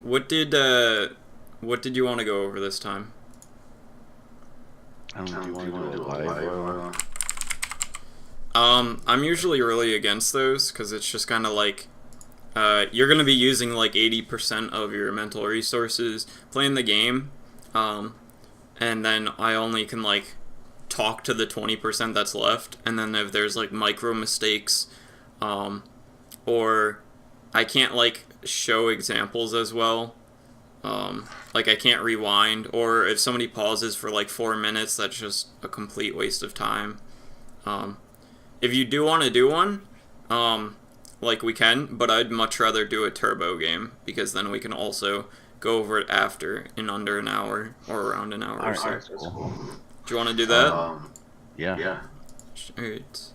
what did you want to go over this time? I don't know, do you want to do live? I'm usually really against those because it's just kind of like you're gonna be using like 80% of your mental resources playing the game, and then I only can like talk to the 20% that's left, and then if there's like micro mistakes, or I can't like show examples as well. Like I can't rewind, or if somebody pauses for like 4 minutes, that's just a complete waste of time. If you do want to do one, like we can, but I'd much rather do a turbo game because then we can also go over it after in under an hour or around an hour or so. Alright, cool. Do you want to do that? Yeah. Alright.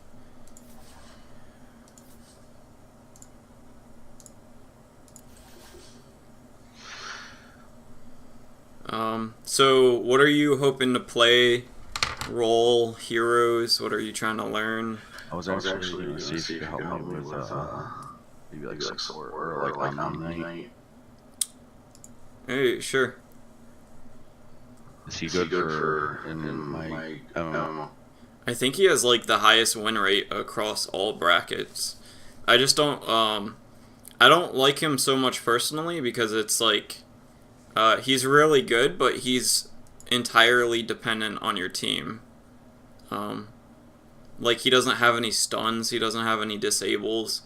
So what are you hoping to play? Role, heroes, what are you trying to learn? I was actually going to see if you could help me with, maybe like support or like Omni-Knight. Hey, sure. Is he good for in my, I don't know. I think he has like the highest win rate across all brackets. I just don't, I don't like him so much personally because it's like, he's really good, but he's entirely dependent on your team. Like, he doesn't have any stuns, he doesn't have any disables,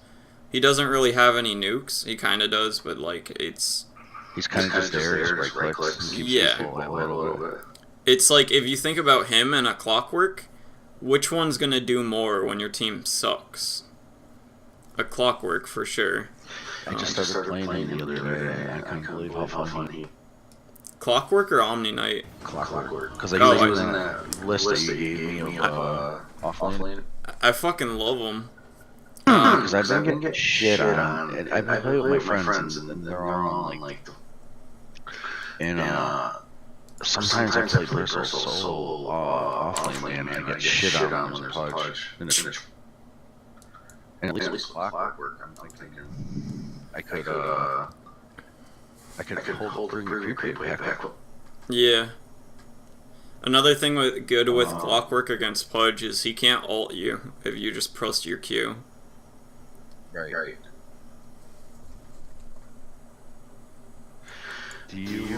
he doesn't really have any nukes. He kind of does, but like, it's... He's kind of just there, just right clicks. Yeah. A little bit. It's like, if you think about him and a Clockwerk, which one's gonna do more when your team sucks? A Clockwerk, for sure. I just started playing him the other day, I couldn't believe how fun he... Clockwerk or Omni-Knight? Clockwerk. Because I was in that list that you gave me of offlane. I fucking love them. Because I've been getting shit on. And I play with my friends, and they're all on like... And sometimes I play Bristle solo offlane, man, and I get shit on when there's a pudge. And at least Clockwerk, I'm like thinking I could hold bring your prepaid back. Yeah. Another thing good with Clockwerk against Pudge is he can't ult you if you just press your Q. Right. Do you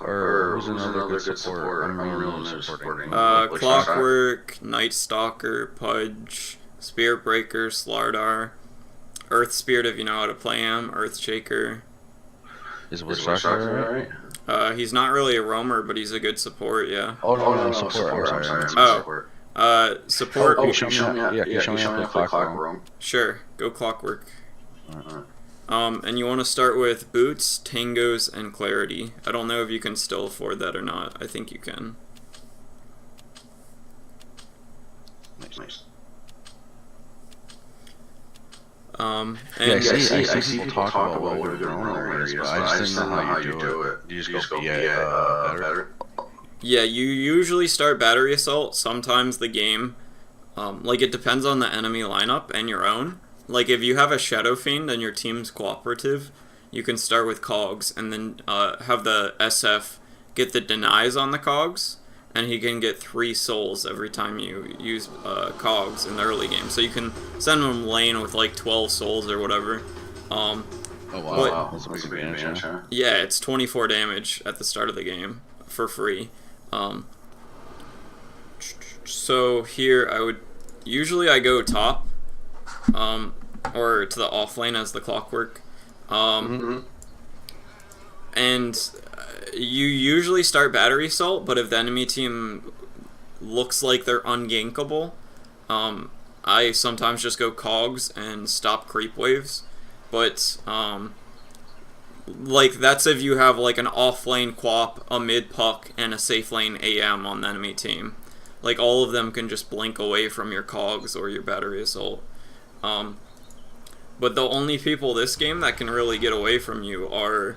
or who's another good support? I'm really supporting. Clockwerk, Night Stalker, Pudge, Spirit Breaker, Slardar, Earth Spirit if you know how to play him, Earth Shaker. Is Slardar alright? He's not really a roamer, but he's a good support, yeah. Oh no, support. I'm sorry. Support. You show me how to play Clockwerk. Sure, go Clockwerk. And you want to start with Boots, Tangos, and Clarity. I don't know if you can still afford that or not. I think you can. Nice. And I see people talk about what are good role areas, but I just didn't know how you do it. You just go better? Yeah, you usually start Battery Assault. Sometimes the game, like it depends on the enemy lineup and your own. Like if you have a Shadow Fiend and your team's cooperative, you can start with Cogs and then have the SF get the denies on the Cogs, and he can get 3 souls every time you use Cogs in the early game. So you can send him lane with like 12 souls or whatever. Oh wow, that's a big advantage, huh? Yeah, it's 24 damage at the start of the game for free. So here usually I go top, or to the off lane as the Clockwerk. And you usually start Battery Assault, but if the enemy team looks like they're ungankable, I sometimes just go Cogs and stop creep waves. But like that's if you have like an off lane Quap, a mid puck, and a safe lane AM on the enemy team. Like all of them can just blink away from your Cogs or your Battery Assault. But the only people this game that can really get away from you are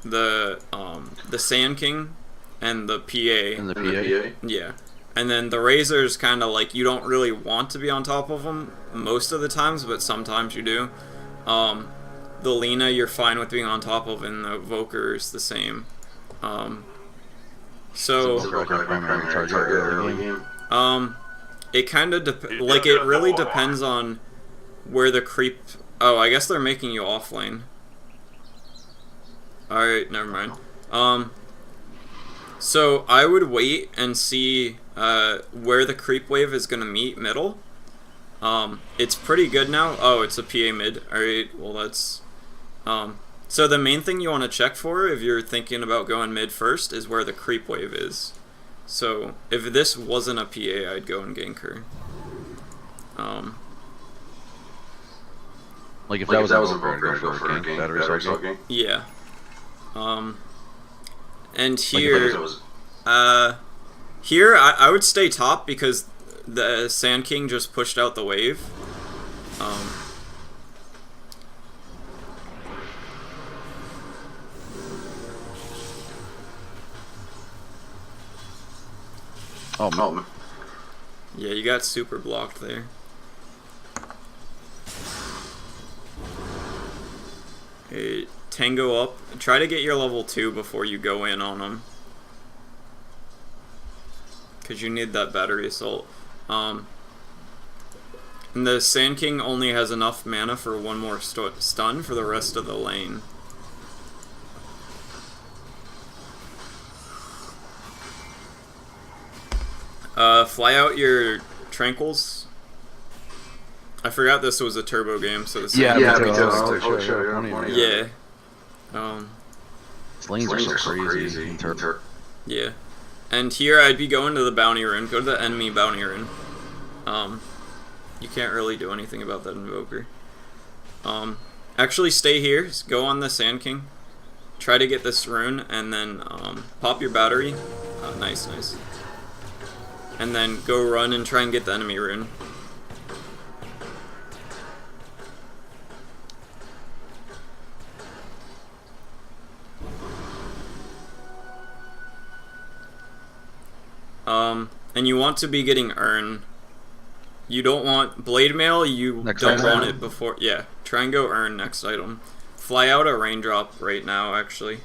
the Sand King and the PA. And the PA? Yeah. And then the Razor's kind of like, you don't really want to be on top of them most of the times, but sometimes you do. The Lena you're fine with being on top of, and the Evoker's the same. So it kind of like it really depends on where the creep. Oh, I guess they're making you off lane. All right, never mind. So I would wait and see where the creep wave is gonna meet middle. It's pretty good now. Oh, it's a PA mid. All right, well that's. So the main thing you want to check for if you're thinking about going mid first is where the creep wave is. So if this wasn't a PA, I'd go and gank her. Like if that was a Evoker, I'd go for a gank, battery assault gank? Yeah. And here, here I would stay top because the Sand King just pushed out the wave. Oh, no. Yeah, you got super blocked there. Hey, Tango up. Try to get your level 2 before you go in on them. Because you need that battery assault. And the Sand King only has enough mana for one more stun for the rest of the lane. Fly out your Tranquils. I forgot this was a turbo game, so this yeah, yeah. These lanes are so crazy. Yeah. And here I'd be going to the bounty rune. Go to the enemy bounty rune. You can't really do anything about that invoker. Actually stay here. Just go on the Sand King. Try to get this rune and then pop your battery. Nice. And then go run and try and get the enemy rune. And you want to be getting Urn. You don't want Blade Mail, you don't want it before. Yeah, try and go Urn next item. Fly out a Raindrop right now, actually.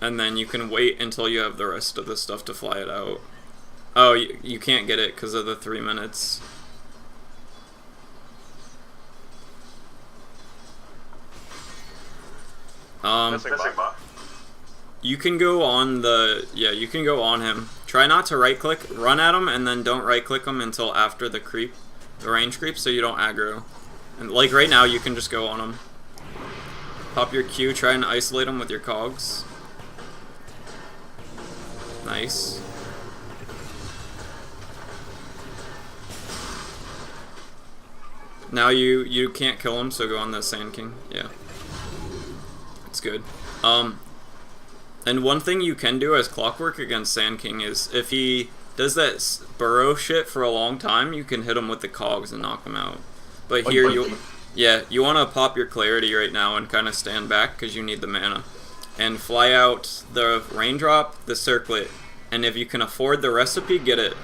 And then you can wait until you have the rest of the stuff to fly it out. Oh, you can't get it because of the 3 minutes. You can go on the, you can go on him. Try not to right click, run at him, and then don't right click him until after the creep, the range creep, so you don't aggro. And like right now, you can just go on him. Pop your Q, try and isolate him with your cogs. Nice. Now you can't kill him, so go on the Sand King. Yeah. It's good. And one thing you can do as Clockwerk against Sand King is if he does that burrow shit for a long time, you can hit him with the cogs and knock him out. But here you want to pop your clarity right now and kind of stand back because you need the mana. And fly out the Raindrop, the Circlet, and if you can afford the recipe, get it.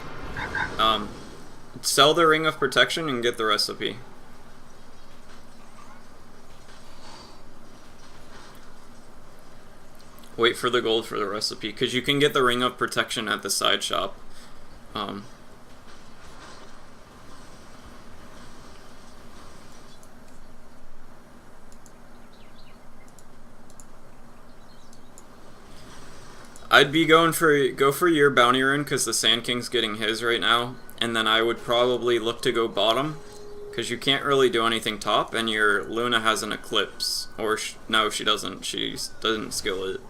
Sell the Ring of Protection and get the recipe. Wait for the gold for the recipe, because you can get the Ring of Protection at the side shop. I'd be go for your bounty rune because the Sand King's getting his right now, and then I would probably look to go bottom because you can't really do anything top, and your Luna has an Eclipse, or no, she doesn't. She doesn't skill it.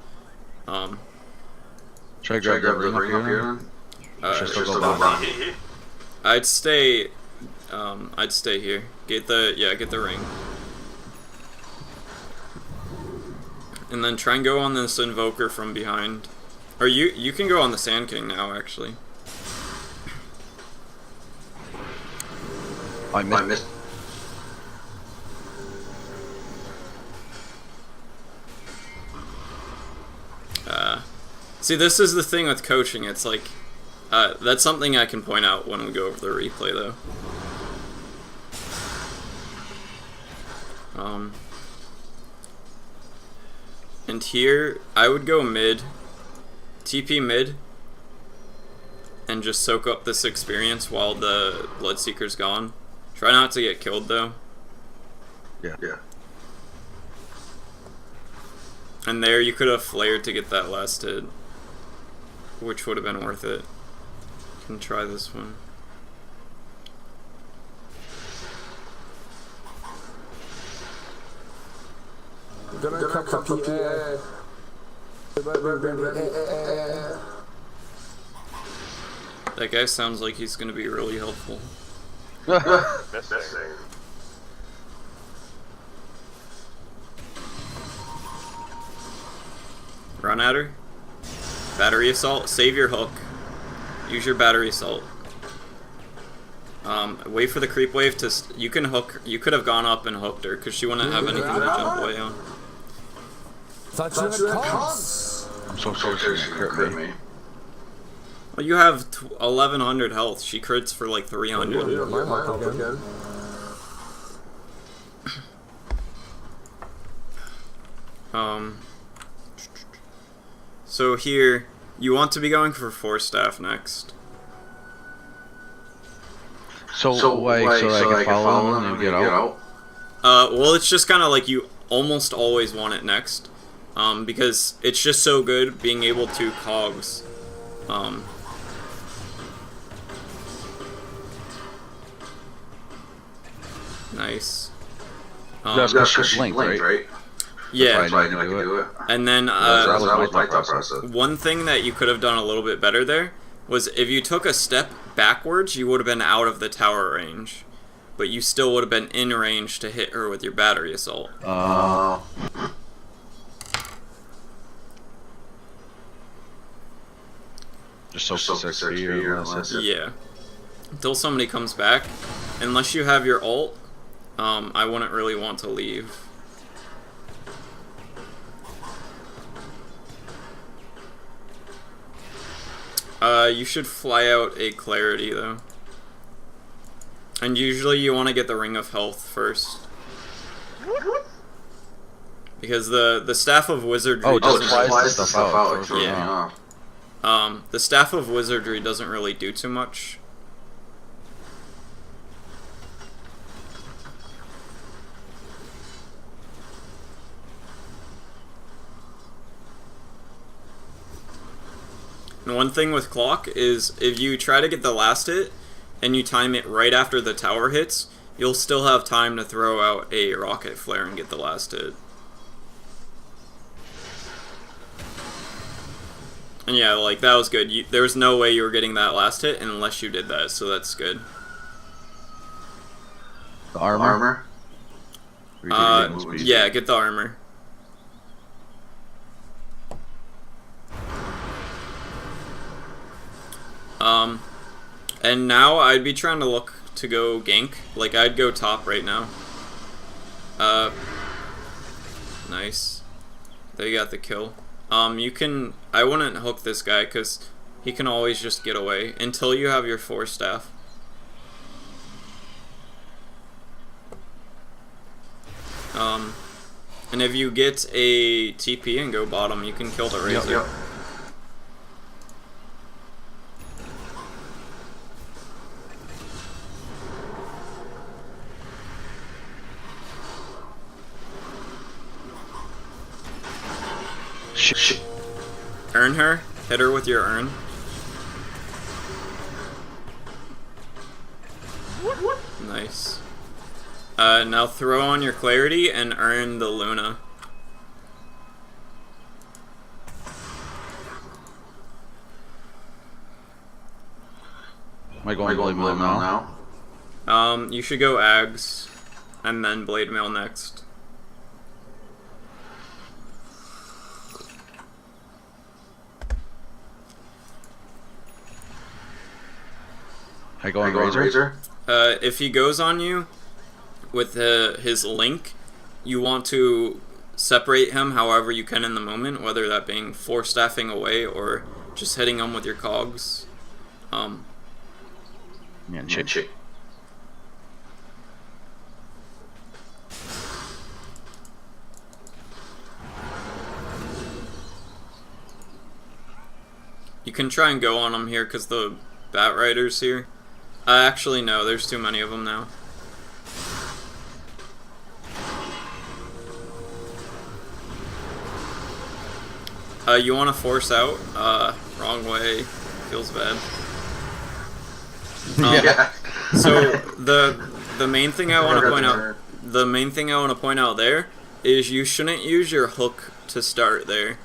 Should I grab the ring up here? I'd stay here. Get the ring. And then try and go on this Invoker from behind. Or you can go on the Sand King now, actually. I missed. See, this is the thing with coaching. It's like, That's something I can point out when we go over the replay, though. And here, I would go mid, TP mid, and just soak up this experience while the Bloodseeker's gone. Try not to get killed, though. Yeah. And there, you could have flared to get that last hit, which would have been worth it. Can try this one. That guy sounds like he's gonna be really helpful. Run at her. Battery assault. Save your hook. Use your battery assault. Wait for the creep wave to. You can hook. You could have gone up and hooked her because she wouldn't have anything to jump away on. I'm so sorry she crit me. Well, you have 1100 health. She crits for like 300. So here, you want to be going for 4 staff next. So I can follow him and get out? Well, it's just kind of like you almost always want it next. Because it's just so good being able to cogs. Nice. That's just linked, right? Yeah. That's why I knew I could do it. And then that was my thought process. One thing that you could have done a little bit better there was if you took a step backwards, you would have been out of the tower range. But you still would have been in range to hit her with your battery assault. Just so 6 or less. Yeah. Until somebody comes back. Unless you have your ult, I wouldn't really want to leave. You should fly out a clarity though. And usually you want to get the ring of health first. Because the staff of wizardry doesn't flies the stuff out. Yeah. The staff of wizardry doesn't really do too much. And one thing with Clock is if you try to get the last hit and you time it right after the tower hits, you'll still have time to throw out a rocket flare and get the last hit. And yeah, like that was good. There was no way you were getting that last hit unless you did that, so that's good. The armor? Yeah, get the armor. And now I'd be trying to look to go gank. Like, I'd go top right now. Nice. They got the kill. You can... I wouldn't hook this guy, because he can always just get away until you have your 4 staff. And if you get a TP and go bottom, you can kill the Razor. Yep. Earn her. Hit her with your urn. Nice. Now throw on your clarity and earn the Luna. Am I going Blade Mail now? You should go Ags and then Blade Mail next. I go on Razor? If he goes on you with his link, you want to separate him however you can in the moment, whether that being 4 staffing away or just hitting him with your cogs. Yeah, chick. You can try and go on them here because the Bat Rider's here. Actually, no, there's too many of them now. You want to force out? Wrong way. Feels bad. Yeah. So the main thing I want to point out, there is you shouldn't use your hook to start there.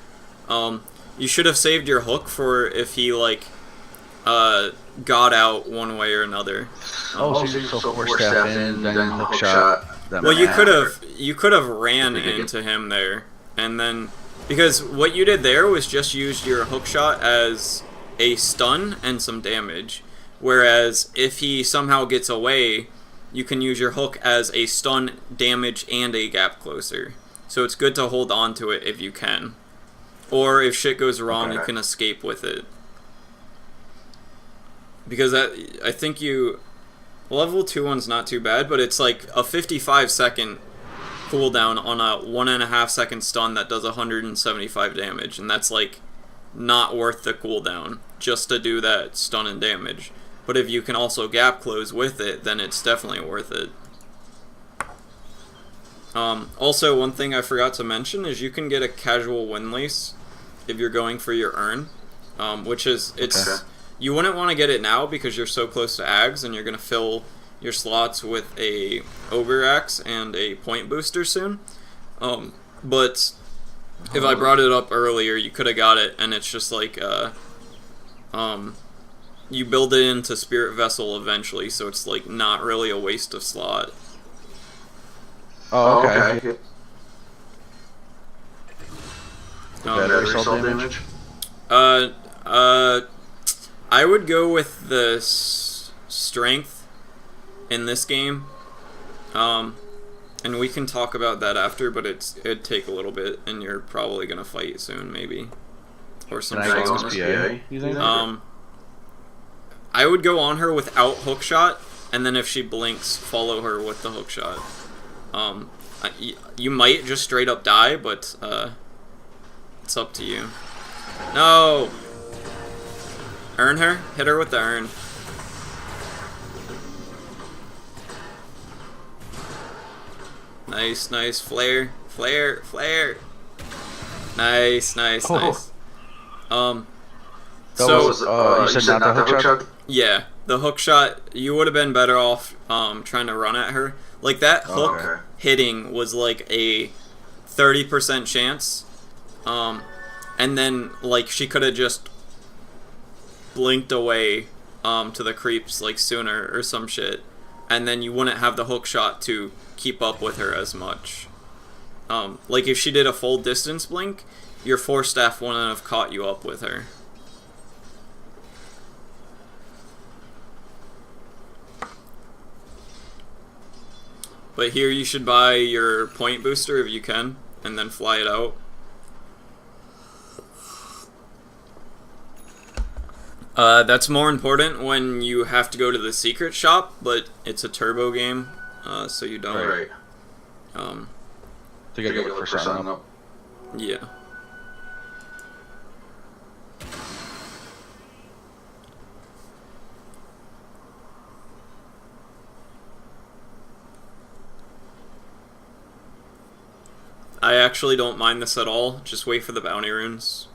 You should have saved your hook for if he like got out one way or another. So force staff in, then hook shot. Well, you could have ran into him there, and then because what you did there was just use your hook shot as a stun and some damage, whereas if he somehow gets away, you can use your hook as a stun, damage, and a gap closer. So it's good to hold on to it if you can, or if shit goes wrong, you can escape with it. Because I think level 2 one's not too bad, but it's like a 55-second cooldown on a 1.5 second stun that does 175 damage, and that's like not worth the cooldown just to do that stun and damage. But if you can also gap close with it, then it's definitely worth it. Also, one thing I forgot to mention is you can get a casual windlace if you're going for your urn, which is you wouldn't want to get it now because you're so close to Ags and you're going to fill your slots with a Ogre Axe and a point booster soon. But if I brought it up earlier, you could have got it, and it's just like you build it into Spirit Vessel eventually, so it's like not really a waste of slot. Oh, okay. Battery cell damage? I would go with the strength in this game, and we can talk about that after, but it'd take a little bit, and you're probably gonna fight soon, maybe, or something. I would go on her without hookshot, and then if she blinks, follow her with the hookshot. You might just straight up die, but it's up to you. No! Earn her? Hit her with the urn. Nice, nice. Flare, flare, flare. Nice, nice, nice. You said not the hook shot? Yeah, the hook shot, you would have been better off trying to run at her. Like, that hook hitting was like a 30% chance. And then, like, she could have just blinked away to the creeps, like, sooner or some shit. And then you wouldn't have the hook shot to keep up with her as much. Like, if she did a full distance blink, your force staff wouldn't have caught you up with her. But here you should buy your point booster if you can, and then fly it out. That's more important when you have to go to the secret shop, but it's a turbo game, so you don't. Right. So you gotta go for sign up. Yeah. I actually don't mind this at all. Just wait for the bounty runes.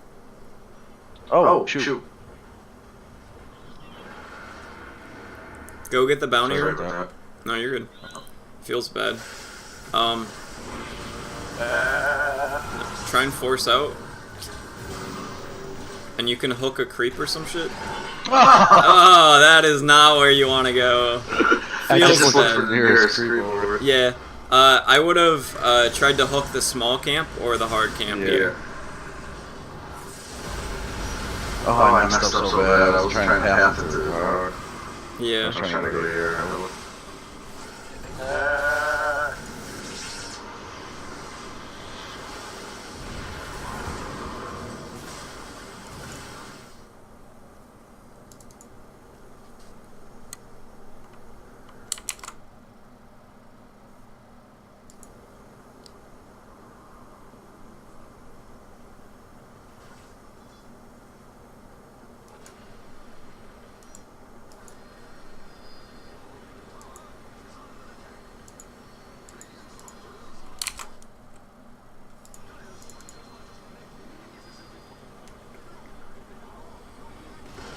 Oh, shoot. Go get the bounty rune. No, you're good. Feels bad. Try and force out. And you can hook a creep or some shit. Oh, that is not where you want to go. I just Feels looked for the bad. nearest creep over. Yeah. I would have tried to hook the small camp or the hard camp here. Oh, I messed up so bad. I was trying to path it. Yeah. I was trying to go here.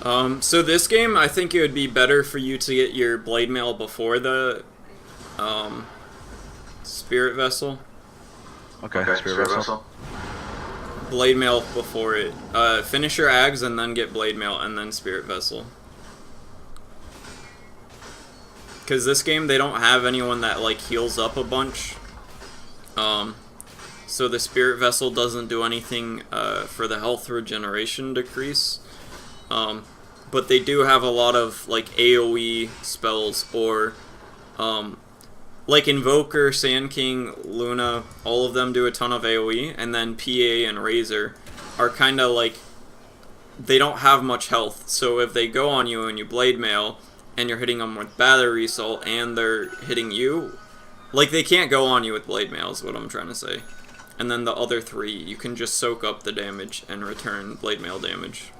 So this game, I think it would be better for you to get your blade mail before the spirit vessel. Okay, spirit vessel. Blade mail before it. Finish your ags and then get blade mail and then spirit vessel. Because this game, they don't have anyone that like heals up a bunch. So the spirit vessel doesn't do anything for the health regeneration decrease. But they do have a lot of like AoE spells or like Invoker, Sand King, Luna, all of them do a ton of AoE, and then PA and Razor are kind of like, they don't have much health, so if they go on you and you blade mail, and you're hitting them with battery assault, and they're hitting you, like they can't go on you with blade mail is what I'm trying to say. And then the other three, you can just soak up the damage and return blade mail damage.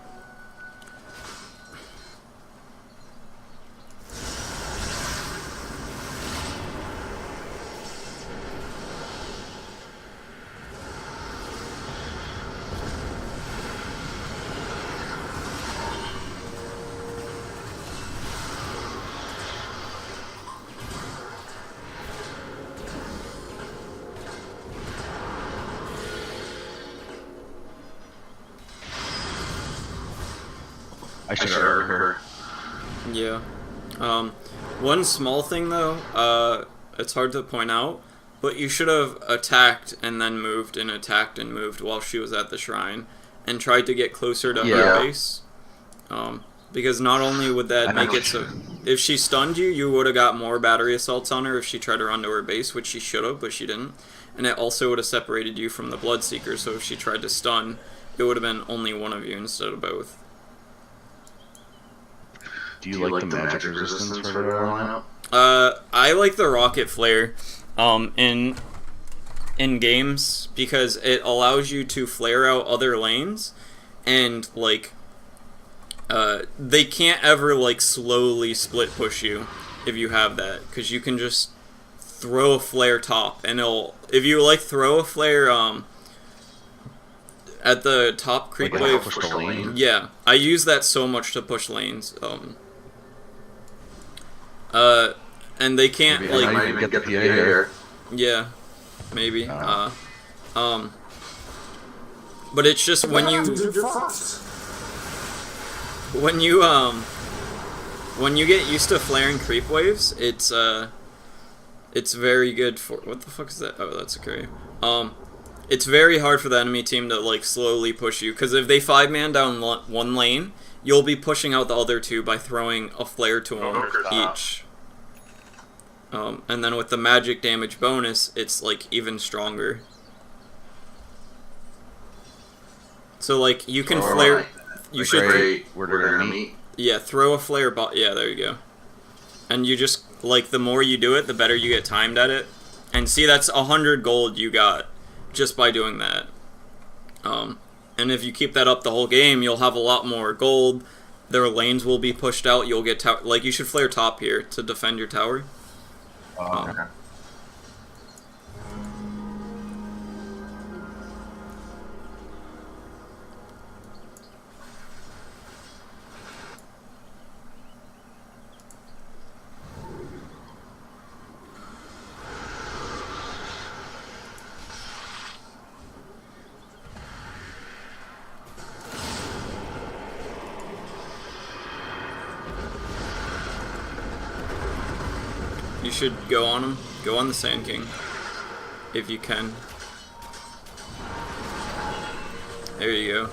I should have heard her. Yeah. One small thing though, it's hard to point out, but you should have attacked and then moved and attacked and moved while she was at the shrine and tried to get closer to her base. Because not only would that make it so, if she stunned you, you would have got more battery assaults on her if she tried to run to her base, which she should have, but she didn't. And it also would have separated you from the Bloodseeker, so if she tried to stun, it would have been only one of you instead of both. Do you like the magic resistance for their lineup? I like the rocket flare in games because it allows you to flare out other lanes, and like they can't ever like slowly split push you if you have that, because you can just throw a flare top, and it'll, if you like throw a flare at the top creep like wave. Push the lane. Yeah, I use that so much to push lanes. And they can't Maybe like. I might even get the PA here. Yeah, maybe. But it's just when you get used to flaring creep waves, it's very good for, what the fuck is that? Oh, that's a carry. It's very hard for the enemy team to like slowly push you, because if they 5-man down one lane, you'll be pushing out the other two by throwing a flare to them each. And then with the magic damage bonus, it's like even stronger. So like you can flare. You should. We're gonna meet. Yeah, throw a flare bot. Yeah, there you go. And you just like, the more you do it, the better you get timed at it. And see, that's 100 gold you got just by doing that. And if you keep that up the whole game, you'll have a lot more gold. Their lanes will be pushed out. You'll get like, you should flare top here to defend your tower. Okay. You should go on him. Go on the Sand King. If you can. There you go.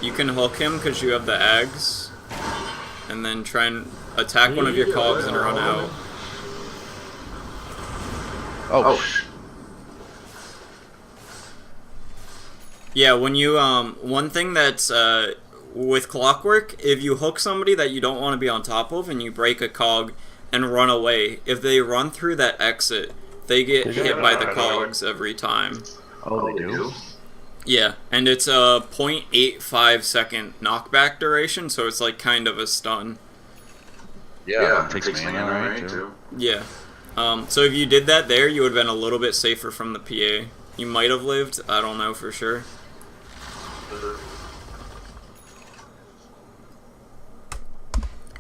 You can hook him because you have the Ags. And then try and attack one of your cogs and run out. Oh. Yeah, when you, one thing that's, with Clockwerk, if you hook somebody that you don't want to be on top of and you break a cog and run away, if they run through that exit, they get hit by the cogs every time. Oh, they do? Yeah, and it's a 0.85 second knockback duration, so it's like kind of a stun. Yeah, it takes mana, right, too? Yeah. So if you did that there, you would have been a little bit safer from the PA. You might have lived, I don't know for sure.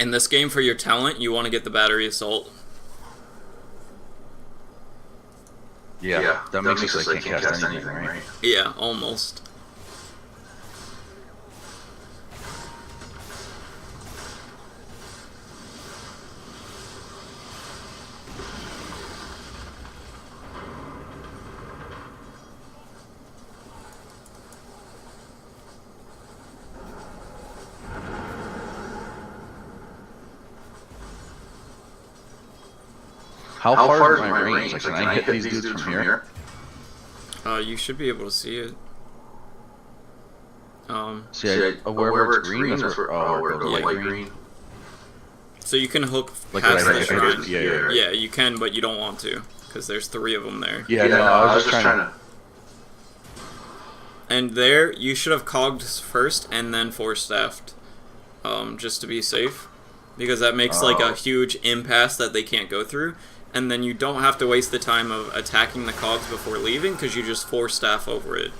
In this game, for your talent, you want to get the battery assault. Yeah, that makes it so they can't cast anything, right? Yeah, almost. How far is my range? Like, can I hit these dudes from here? You should be able to see it. Wherever it's green is where the light green. So you can hook Like past right the shrine. here. Yeah, you can, but you don't want to, because there's 3 of them there. Yeah, no, I was just trying to... And there, you should have cogged first and then force staffed, just to be safe, because that makes like a huge impasse that they can't go through, and then you don't have to waste the time of attacking the cogs before leaving, because you just force staff over it.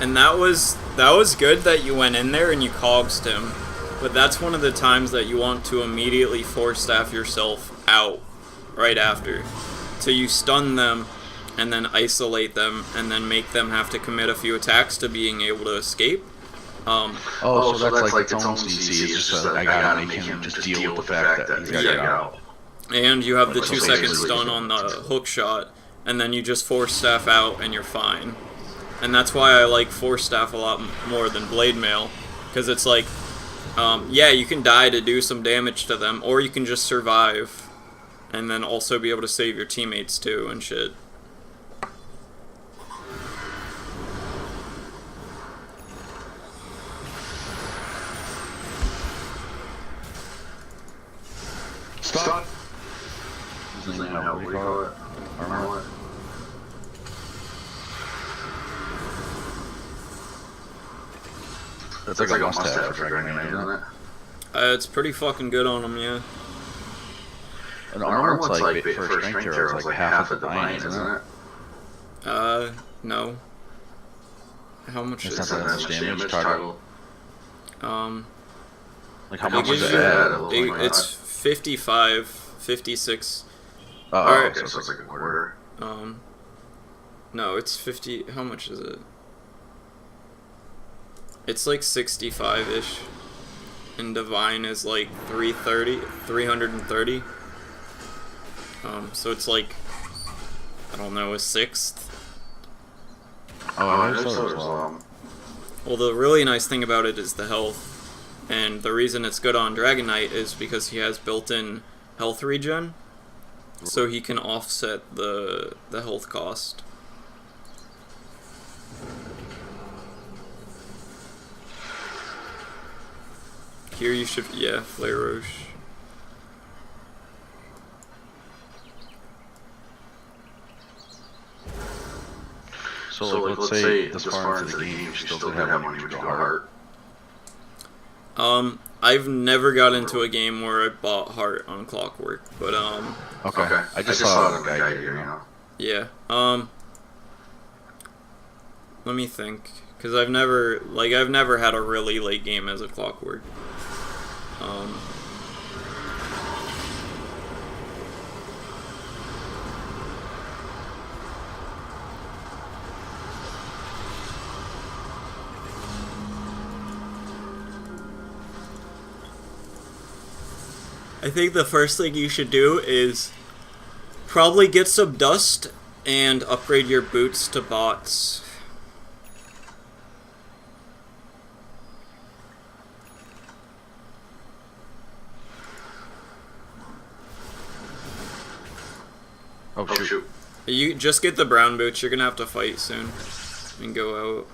And that was good that you went in there and you cogsed him, but that's one of the times that you want to immediately force staff yourself out right after. So you stun them and then isolate them and then make them have to commit a few attacks to being able to escape. So that's like its own CC. It's just that I gotta make him just deal with the fact that he's gotta get out. And you have the 2-second stun on the hook shot, and then you just force staff out and you're fine. And that's why I like Force Staff a lot more than Blade Mail, because it's like, yeah, you can die to do some damage to them, or you can just survive, and then also be able to save your teammates too and shit. Stop! What do you call it? Armor? That's like a must-have for Dragon Knight, isn't it? It's pretty fucking good on them, yeah. An armor one's like, for a strength hero, it's like half of the divine, isn't it? No. How much is that? that? Damage toggle. Like how much is it add? It's 55, 56. Oh, okay, so it's like a quarter. No, it's 50. How much is it? It's like 65-ish. And Divine is like 330. So it's like, I don't know, a sixth. Well, the really nice thing about it is the health. And the reason it's good on Dragon Knight is because he has built-in health regen. So he can offset the health cost. Here you should, yeah, Flare Roche. So like, let's say this far into the game, you still did have money to go heart. I've never got into a game where I bought heart on Clockwerk, but Okay. I just saw the guy here, you know. Yeah. Let me think, because I've never had a really late game as a Clockwerk. I think the first thing you should do is probably get some dust and upgrade your boots to bots. Oh shoot. You just get the brown boots. You're gonna have to fight soon and go out.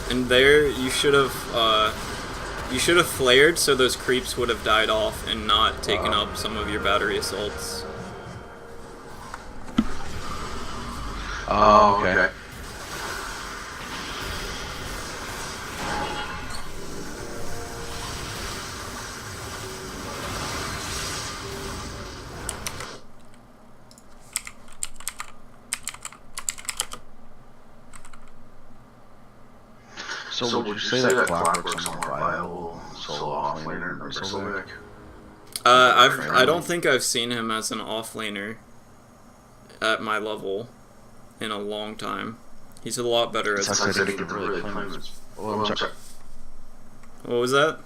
And there, you should have flared so those creeps would have died off and not taken up some of your battery assaults. Oh, okay. So would you say that Clockwerk's a more viable solo offlaner than Bristleback? I don't think I've seen him as an offlaner at my level in a long time. He's a lot better as. What What was that?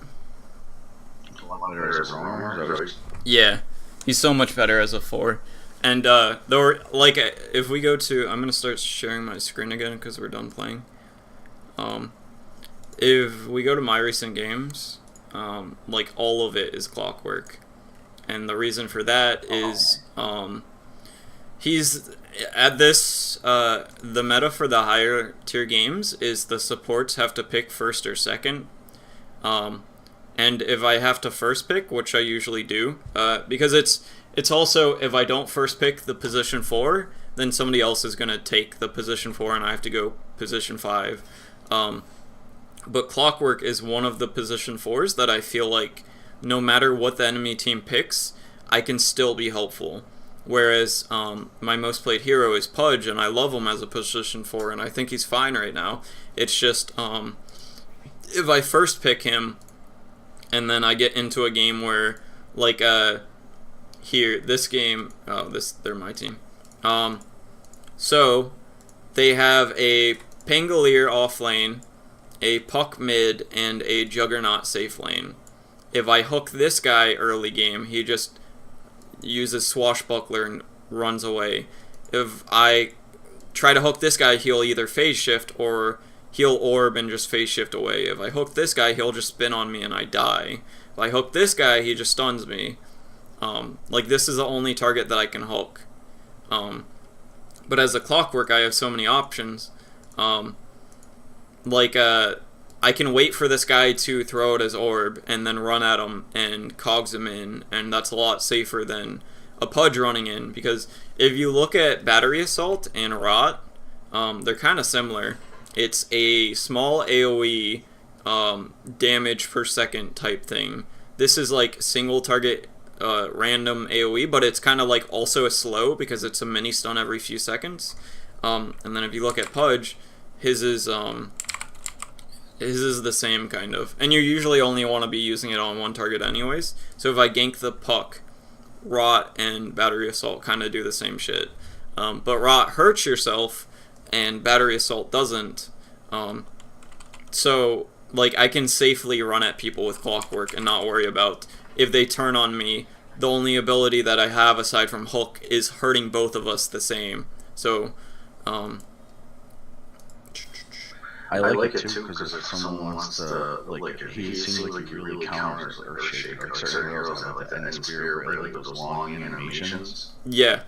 Better as a roamer? Yeah, he's so much better as a 4. And though, like, if we go to, I'm gonna start sharing my screen again because we're done playing. If we go to my recent games, like all of it is Clockwerk, and the reason for that is he's at this the meta for the higher tier games is the supports have to pick first or second, and if I have to first pick, which I usually do, because it's also if I don't first pick the position 4, then somebody else is gonna take the position 4 and I have to go position 5. But Clockwerk is one of the position 4s that I feel like no matter what the enemy team picks, I can still be helpful. Whereas my most played hero is Pudge, and I love him as a position 4, and I think he's fine right now. It's just if I first pick him, and then I get into a game where, like here, this game, they're my team. So they have a Pangolier off lane, a Puck mid, and a Juggernaut safe lane. If I hook this guy early game, he just uses Swashbuckler and runs away. If I try to hook this guy, he'll either phase shift or he'll orb and just phase shift away. If I hook this guy, he'll just spin on me and I die. If I hook this guy, he just stuns me. Like, this is the only target that I can hook. But as a Clockwerk, I have so many options. I can wait for this guy to throw out his orb and then run at him and cogs him in, and that's a lot safer than a Pudge running in, because if you look at Battery Assault and Rot, they're kind of similar. It's a small AoE damage per second type thing. This is like single target random AoE, but it's kind of like also a slow because it's a mini stun every few seconds. And then if you look at Pudge, his is the same kind of, and you usually only want to be using it on one target anyways. So if I gank the Puck, Rot and Battery Assault kind of do the same shit. But Rot hurts yourself and Battery Assault doesn't. So like I can safely run at people with Clockwerk and not worry about if they turn on me. The only ability that I have aside from Hook is hurting both of us the same. So I like it too because if someone wants to, like, he seems like he really counters Earthshake, like certain heroes have like that End Spear, right, like those long animations. Yeah,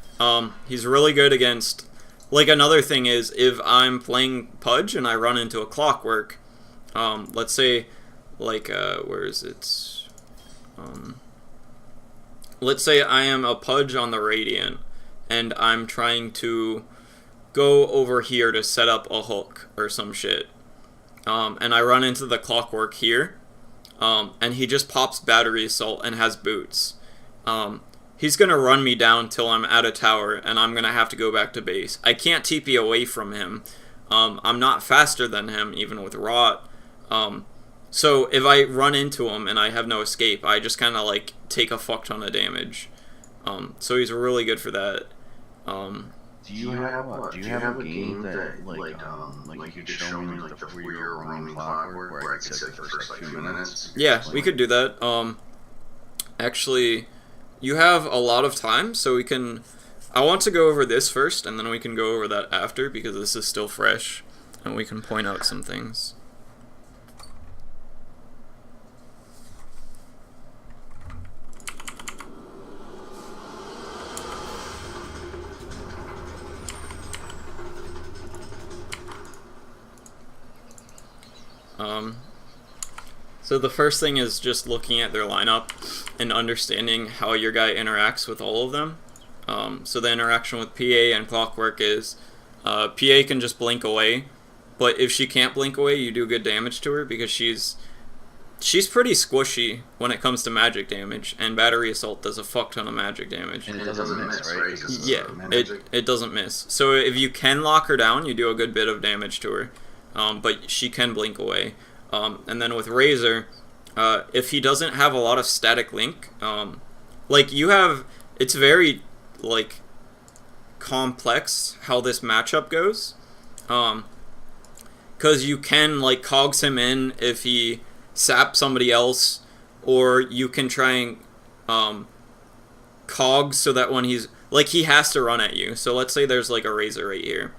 he's really good against, like, another thing is, if I'm playing Pudge and I run into a Clockwerk, let's say, like, where is it? Let's say I am a Pudge on the Radiant, and I'm trying to go over here to set up a hook or some shit, and I run into the Clockwerk here, and he just pops Battery Assault and has boots. He's gonna run me down till I'm at a tower, and I'm gonna have to go back to base. I can't TP away from him. I'm not faster than him, even with Rot. So if I run into him and I have no escape, I just kind of like take a fuck ton of damage. So he's really good for that. Do you have a game that like you could show me like the 4-year running Clockwerk where I could say the first like 2 minutes? Yeah, we could do that. Actually, you have a lot of time, so we can. I want to go over this first, and then we can go over that after because this is still fresh, and we can point out some things. So the first thing is just looking at their lineup and understanding how your guy interacts with all of them. So the interaction with PA and Clockwerk is PA can just blink away, but if she can't blink away, you do good damage to her because she's pretty squishy when it comes to magic damage, and Battery Assault does a fuck ton of magic damage. And it doesn't miss, right? Yeah, it doesn't miss. So if you can lock her down, you do a good bit of damage to her, but she can blink away. And then with Razor, if he doesn't have a lot of static link, like you have, it's very like complex how this matchup goes, because you can like cogs him in if he saps somebody else, or you can try and cogs so that when he's like he has to run at you. So let's say there's like a Razor right here,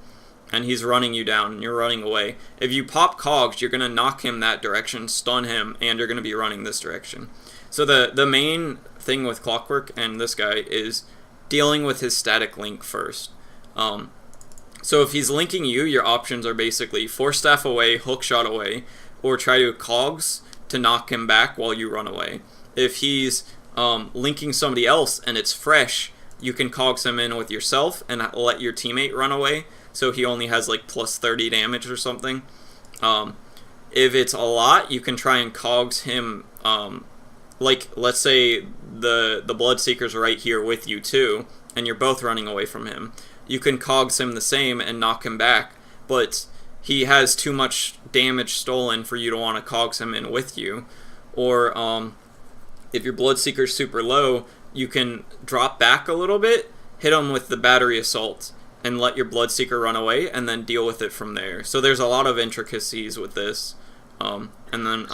and he's running you down and you're running away. If you pop cogs, you're going to knock him that direction, stun him, and you're going to be running this direction. So the main thing with Clockwerk and this guy is dealing with his static link first. So if he's linking you, your options are basically Force Staff away, Hook Shot away, or try to cogs to knock him back while you run away. If he's linking somebody else and it's fresh, you can cogs him in with yourself and let your teammate run away, so he only has like plus 30 damage or something. If it's a lot, you can try and cogs him, like let's say the Bloodseeker's right here with you too, and you're both running away from him. You can cogs him the same and knock him back, but he has too much damage stolen for you to want to cogs him in with you. Or if your Bloodseeker's super low, you can drop back a little bit, hit him with the Battery Assault, and let your Bloodseeker run away, and then deal with it from there. So there's a lot of intricacies with this. And then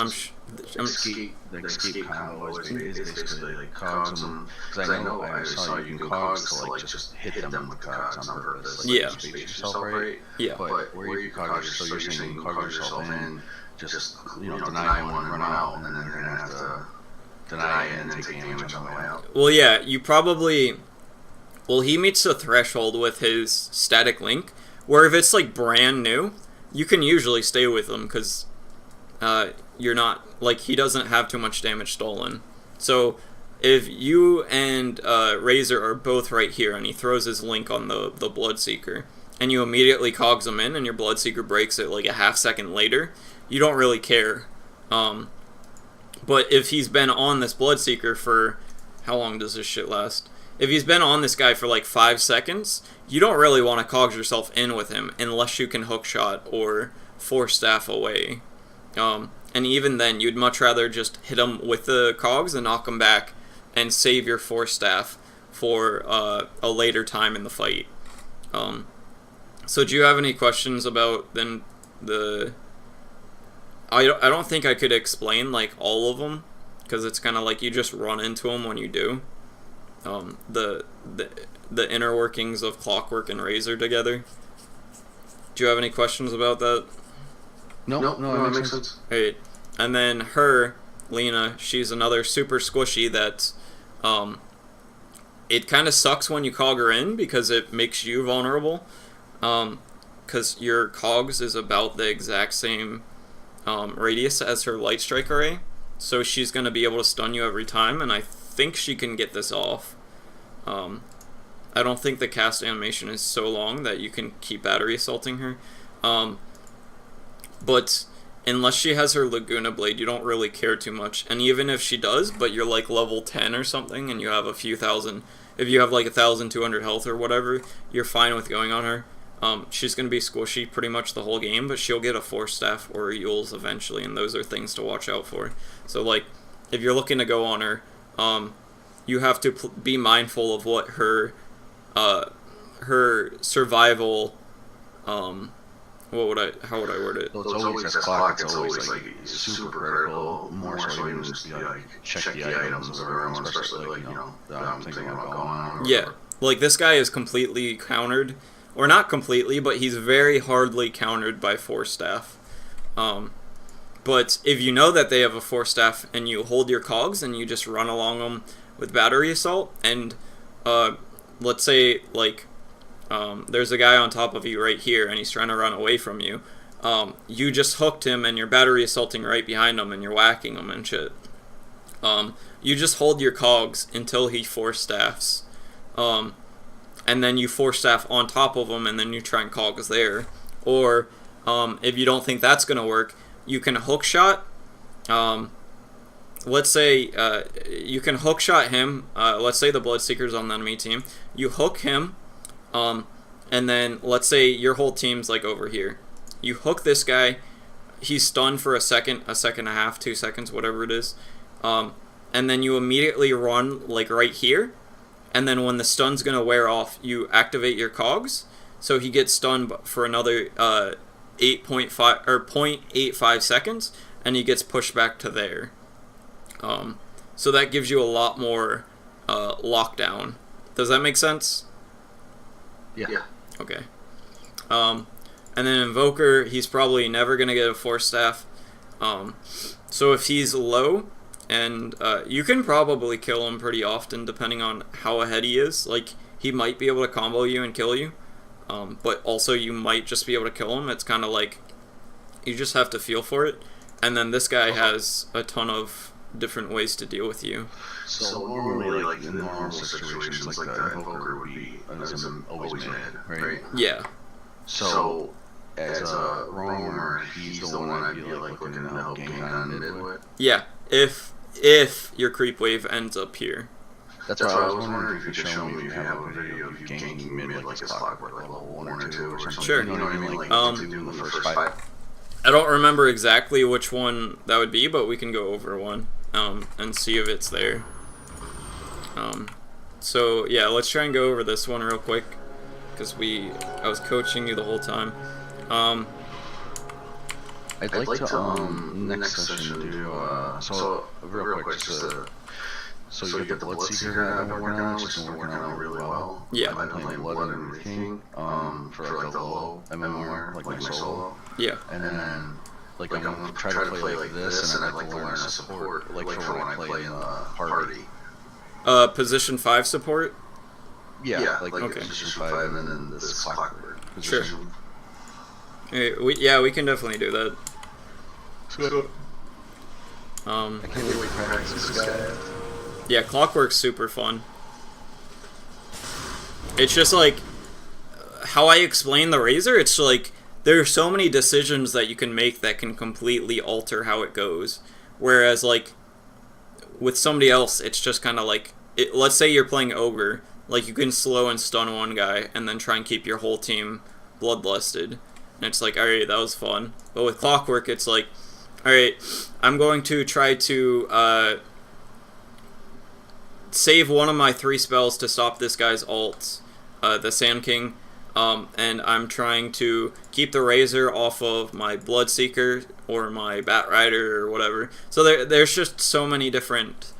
The escape combo is basically like cogs them, because I know I saw you can cogs to like just hit them with cogs on purpose. Like, yeah. Space yourself right. Yeah. But where you cog yourself, so you're saying you cog yourself in, just deny one and run out, and then you're gonna have to deny it and then take damage on the way out. Well, yeah, you probably. Well, he meets the threshold with his static link, where if it's like brand new, you can usually stay with him because you're not like he doesn't have too much damage stolen. So if you and Razor are both right here and he throws his link on the Bloodseeker and you immediately cogs him in and your Bloodseeker breaks it like a half second later, you don't really care. But if he's been on this Bloodseeker for, how long does this shit last? If he's been on this guy for like 5 seconds, you don't really want to cogs yourself in with him unless you can hook shot or Force Staff away. And even then, you'd much rather just hit him with the cogs and knock him back and save your Force Staff for a later time in the fight. So do you have any questions about then the... I don't think I could explain like all of them, because it's kind of like you just run into them when you do. The inner workings of Clockwerk and Razor together. Do you have any questions about that? No, that makes sense. Right. And then her, Lena, she's another super squishy that it kind of sucks when you cog her in because it makes you vulnerable. Because your cogs is about the exact same radius as her Light Strike array. So she's going to be able to stun you every time, and I think she can get this off. I don't think the cast animation is so long that you can keep Battery Assaulting her. But unless she has her Laguna Blade, you don't really care too much. And even if she does, but you're like level 10 or something, and you have a few thousand, if you have like 1,200 health or whatever, you're fine with going on her. she's going to be squishy pretty much the whole game, but she'll get a Force Staff or a Yules eventually, and those are things to watch out for. So, like, if you're looking to go on her, you have to be mindful of what her survival, how would I word it? So it's always that clock. It's always like super critical. More so even just be like check the items of everyone, especially like I'm thinking about going on. Yeah, like this guy is completely countered, or not completely, but he's very hardly countered by Force Staff. But if you know that they have a Force Staff and you hold your cogs and you just run along them with Battery Assault, and let's say like there's a guy on top of you right here and he's trying to run away from you, you just hooked him and you're Battery Assaulting right behind him and you're whacking him and shit. You just hold your cogs until he Force Staffs, and then you Force Staff on top of him and then you try and cogs there. Or if you don't think that's going to work, you can hook shot. Let's say you can hook shot him. Let's say the Bloodseeker's on the enemy team. You hook him, and then let's say your whole team's like over here. You hook this guy. He's stunned for a second and a half, 2 seconds, whatever it is. And then you immediately run like right here. And then when the stun's gonna wear off, you activate your cogs. So he gets stunned for another 8.5 or 0.85 seconds, and he gets pushed back to there. So that gives you a lot more lockdown. Does that make sense? Yeah. Okay. And then Invoker, he's probably never going to get a Force Staff. So if he's low, and you can probably kill him pretty often depending on how ahead he is. Like, he might be able to combo you and kill you. But also you might just be able to kill him. It's kind of like, you just have to feel for it. And then this guy has a ton of different ways to deal with you. So normally, like in normal situations, like the Invoker would be always mid, right? Yeah. So as a roamer, he's the one I'd be like looking to help gain on mid with. Yeah, if your creep wave ends up here. That's why I was wondering if you could show me if you have a video of you ganking mid like it's Clockwerk, like level 1 or 2 or something. Sure. You know what I mean? Like to do in the first fight. I don't remember exactly which one that would be, but we can go over one and see if it's there. So yeah, let's try and go over this one real quick, because I was coaching you the whole time. I'd like to next session do so real quick just so you get the Bloodseeker that I've been working on, which has been working out really well. Yeah. I've been playing Blood and Wraith King for like the low MMR, like my solo. Yeah. And then like I'm gonna try to play like this, and I'd like to learn a support, like for when I play in the party. Position 5 support? Yeah, like okay. Position 5 and then this Clockwerk position. Sure. We can definitely do that. I can't wait to practice this guy. Yeah, Clockwerk's super fun. It's just like how I explain the Razor. It's like there are so many decisions that you can make that can completely alter how it goes. Whereas like with somebody else, it's just kind of like let's say you're playing Ogre, like you can slow and stun one guy and then try and keep your whole team bloodlusted. And it's like, alright, that was fun. But with Clockwerk, it's like, alright, I'm going to try to save one of my 3 spells to stop this guy's ult, the Sand King, and I'm trying to keep the Razor off of my Bloodseeker or my Bat Rider or whatever. So there's just so many different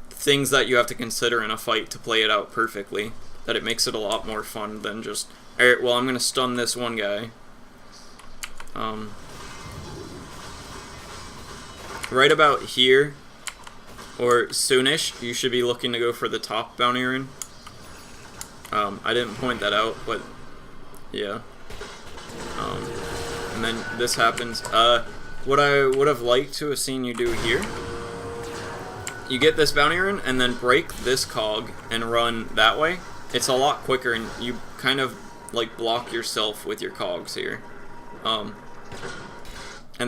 things that you have to consider in a fight to play it out perfectly, that it makes it a lot more fun than just, alright, well, I'm going to stun this one guy. Right about here, or soonish, you should be looking to go for the top bounty rune. I didn't point that out, but yeah. And then this happens. What I would have liked to have seen you do here, you get this bounty rune and then break this cog and run that way. It's a lot quicker, and you kind of like block yourself with your cogs here. And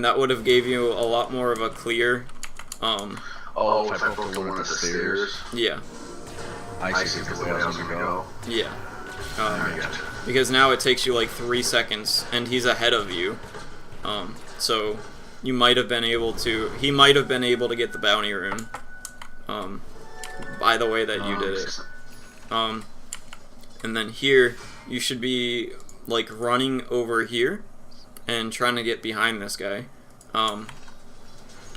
that would have gave you a lot more of a clear Oh, if I broke the one with the stairs? Yeah. I see, because the way I was gonna go. Yeah. Because now it takes you like 3 seconds, and he's ahead of you. So you might have been able to. He might have been able to get the bounty rune. By the way that you did it. And then here you should be like running over here and trying to get behind this guy.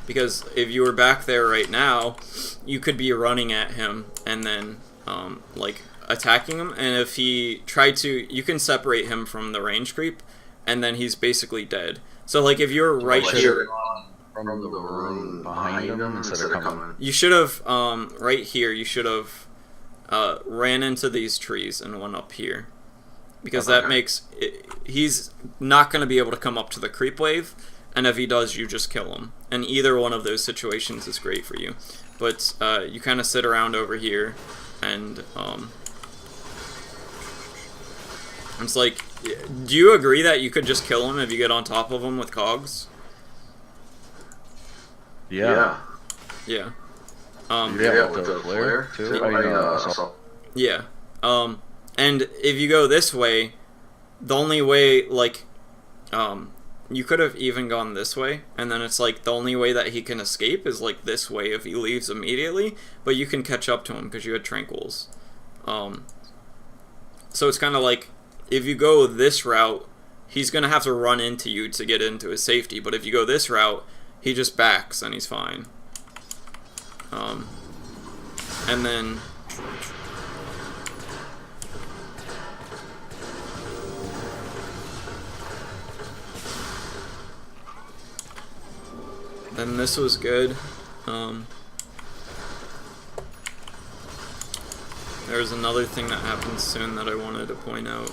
Because if you were back there right now, you could be running at him and then like attacking him, and if he tried to, you can separate him from the range creep, and then he's basically dead. So like if you're right here, from the room behind him instead of coming. you should have right here. You should have ran into these trees and went up here, because that makes he's not going to be able to come up to the creep wave, and if he does, you just kill him. And either one of those situations is great for you. But you kind of sit around over here, and it's like, do you agree that you could just kill him if you get on top of him with cogs? Yeah. Yeah. With the flare too. Yeah. And if you go this way, the only way, like, you could have even gone this way, and then it's like the only way that he can escape is like this way if he leaves immediately, but you can catch up to him because you had tranquils. So it's kind of like, if you go this route, he's going to have to run into you to get into his safety, but if you go this route, he just backs and he's fine. And then this was good. There's another thing that happens soon that I wanted to point out.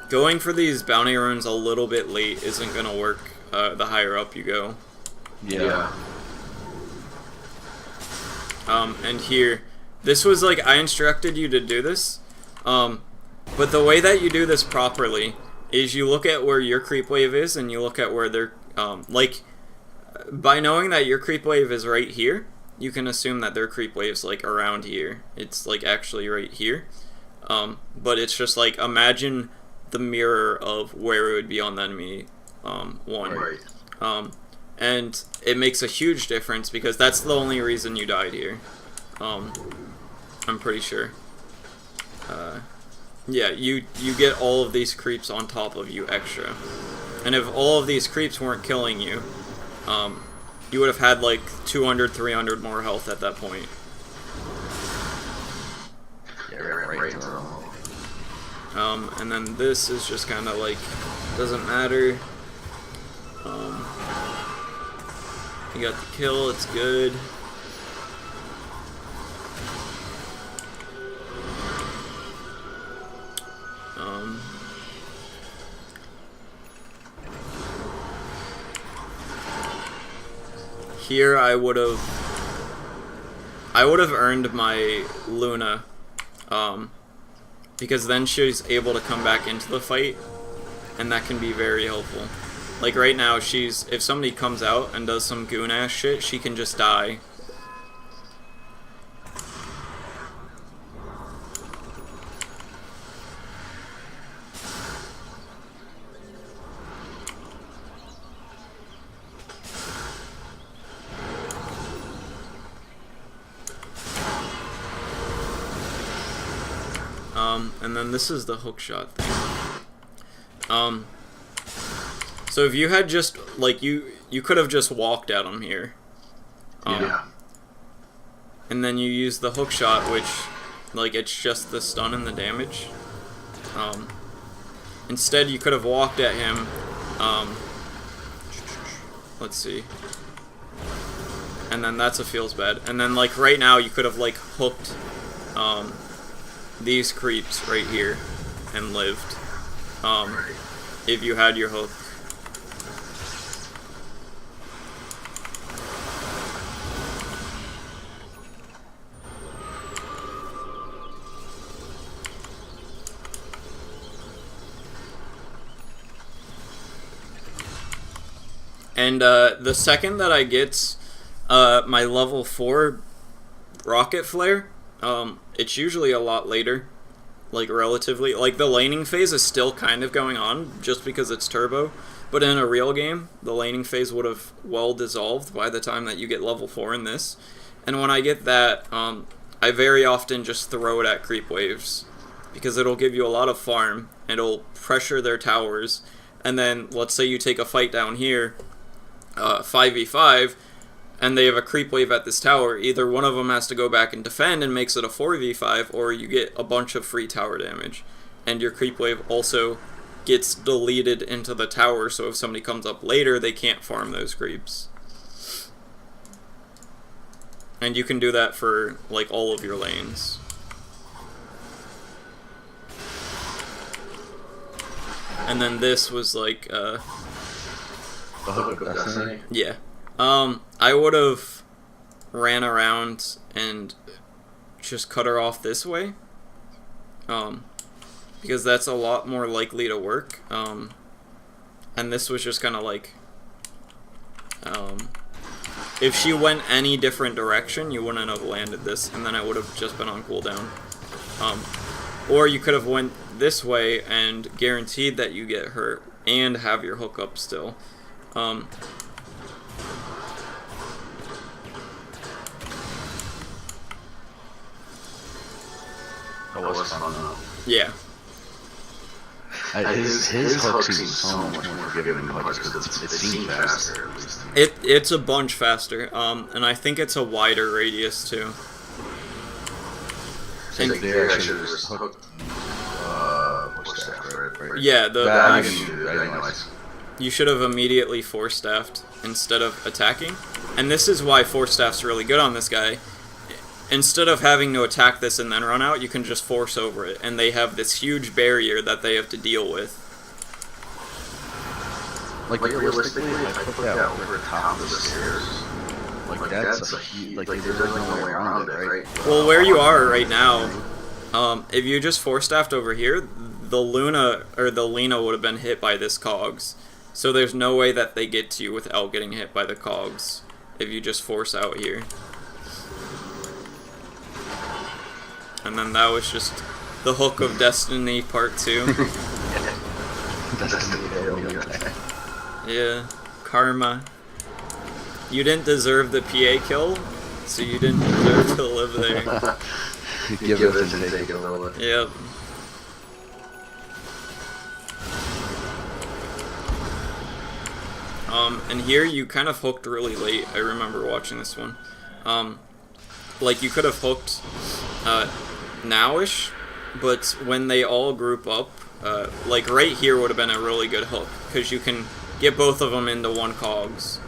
Going for these bounty runes a little bit late isn't going to work the higher up you go. Yeah. And here, this was like, I instructed you to do this, but the way that you do this properly is you look at where your creep wave is, and you look at where they're, like, by knowing that your creep wave is right here, you can assume that their creep wave's like around here. It's like actually right here. But it's just like, imagine the mirror of where it would be on the enemy one. Right. And it makes a huge difference because that's the only reason you died here. I'm pretty sure. Yeah, you get all of these creeps on top of you extra. And if all of these creeps weren't killing you, you would have had like 200, 300 more health at that point. Yeah, right. And then this is just kind of like, doesn't matter. You got the kill, it's good. Here I would have earned my Luna, because then she's able to come back into the fight, and that can be very helpful. Like right now, if somebody comes out and does some goon ass shit, she can just die. And then this is the hookshot thing. So if you had just, like, you could have just walked at him here. Yeah. And then you use the hookshot, which, like, it's just the stun and the damage. Instead, you could have walked at him. Let's see. And then that's a feels bad. And then, like, right now, you could have, like, hooked these creeps right here and lived. If you had your hook. And the second that I get My level 4 rocket flare, it's usually a lot later. Like, relatively. Like, the laning phase is still kind of going on, just because it's turbo. But in a real game, the laning phase would have well dissolved by the time that you get level 4 in this. And when I get that, I very often just throw it at creep waves, because it'll give you a lot of farm, and it'll pressure their towers, and then, let's say you take a fight down here, 5v5, and they have a creep wave at this tower, either one of them has to go back and defend and makes it a 4v5, or you get a bunch of free tower damage. And your creep wave also gets deleted into the tower, so if somebody comes up later, they can't farm those creeps. And you can do that for, like, all of your lanes. And then this was like, yeah. I would have ran around and just cut her off this way. Because that's a lot more likely to work. And this was just kind of like, if she went any different direction, you wouldn't have landed this, and then I would have just been on cooldown. Or you could have went this way and guaranteed that you get hurt and have your hook up still. Yeah. His hook seems so much more forgiving than Clutch, because it seems faster, at least. It's a bunch faster, and I think it's a wider radius too. And there I should have just hooked right? Yeah, I you should have immediately force staffed instead of attacking. And this is why force staff's really good on this guy. Instead of having to attack this and then run out, you can just force over it, and they have this huge barrier that they have to deal with. Like realistically, if I put that over the top of the stairs, like that's a huge, like there's no way around it, right? Well, where you are right now, if you just force staffed over here, the Luna or the Lena would have been hit by this cogs. So there's no way that they get to you without getting hit by the cogs if you just force out here. And then that was just the Hook of Destiny Part 2. Yeah, karma. You didn't deserve the PA kill, so you didn't deserve to live there. Give it and take it. Yep. And here you kind of hooked really late. I remember watching this one. Like you could have hooked nowish, but when they all group up, like right here would have been a really good hook, because you can get both of them into one cogs.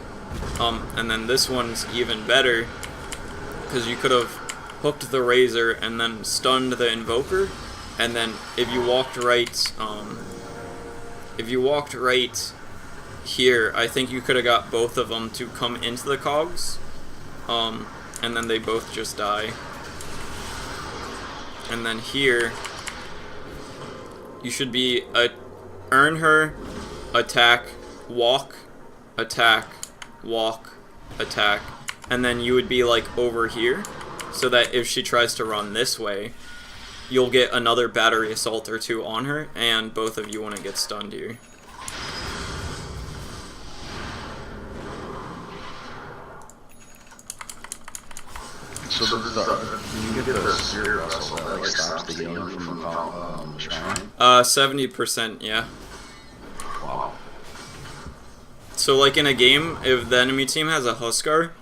And then this one's even better, because you could have hooked the Razor and then stunned the Invoker, and then if you walked right here, I think you could have got both of them to come into the cogs, and then they both just die. And then here, you should be earn her, attack, walk, attack, walk, attack, and then you would be like over here, so that if she tries to run this way, you'll get another battery assault or two on her, and both of you wouldn't get stunned here. So you get the spirit vessel that like stops the healing from the shrine? 70%, yeah. Wow. So like in a game, if the enemy team has a Huskar,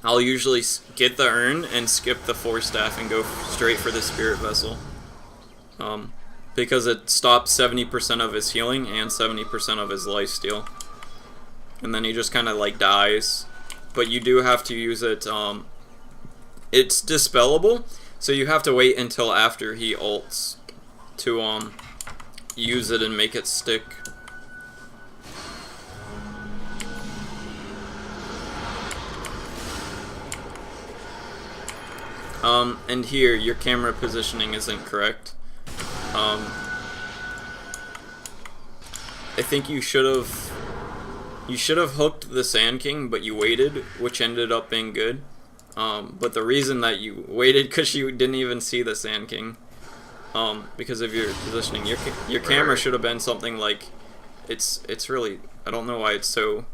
I'll usually get the urn and skip the force staff and go straight for the spirit vessel. Because it stops 70% of his healing and 70% of his lifesteal. And then he just kind of like dies. But you do have to use it, it's dispellable, so you have to wait until after he ults to use it and make it stick. And here, your camera positioning isn't correct. I think you should have You should have hooked the Sand King, but you waited, which ended up being good. But the reason that you waited, because you didn't even see the Sand King, because of your positioning. Your camera should have been something like, it's really, I don't know why it's so,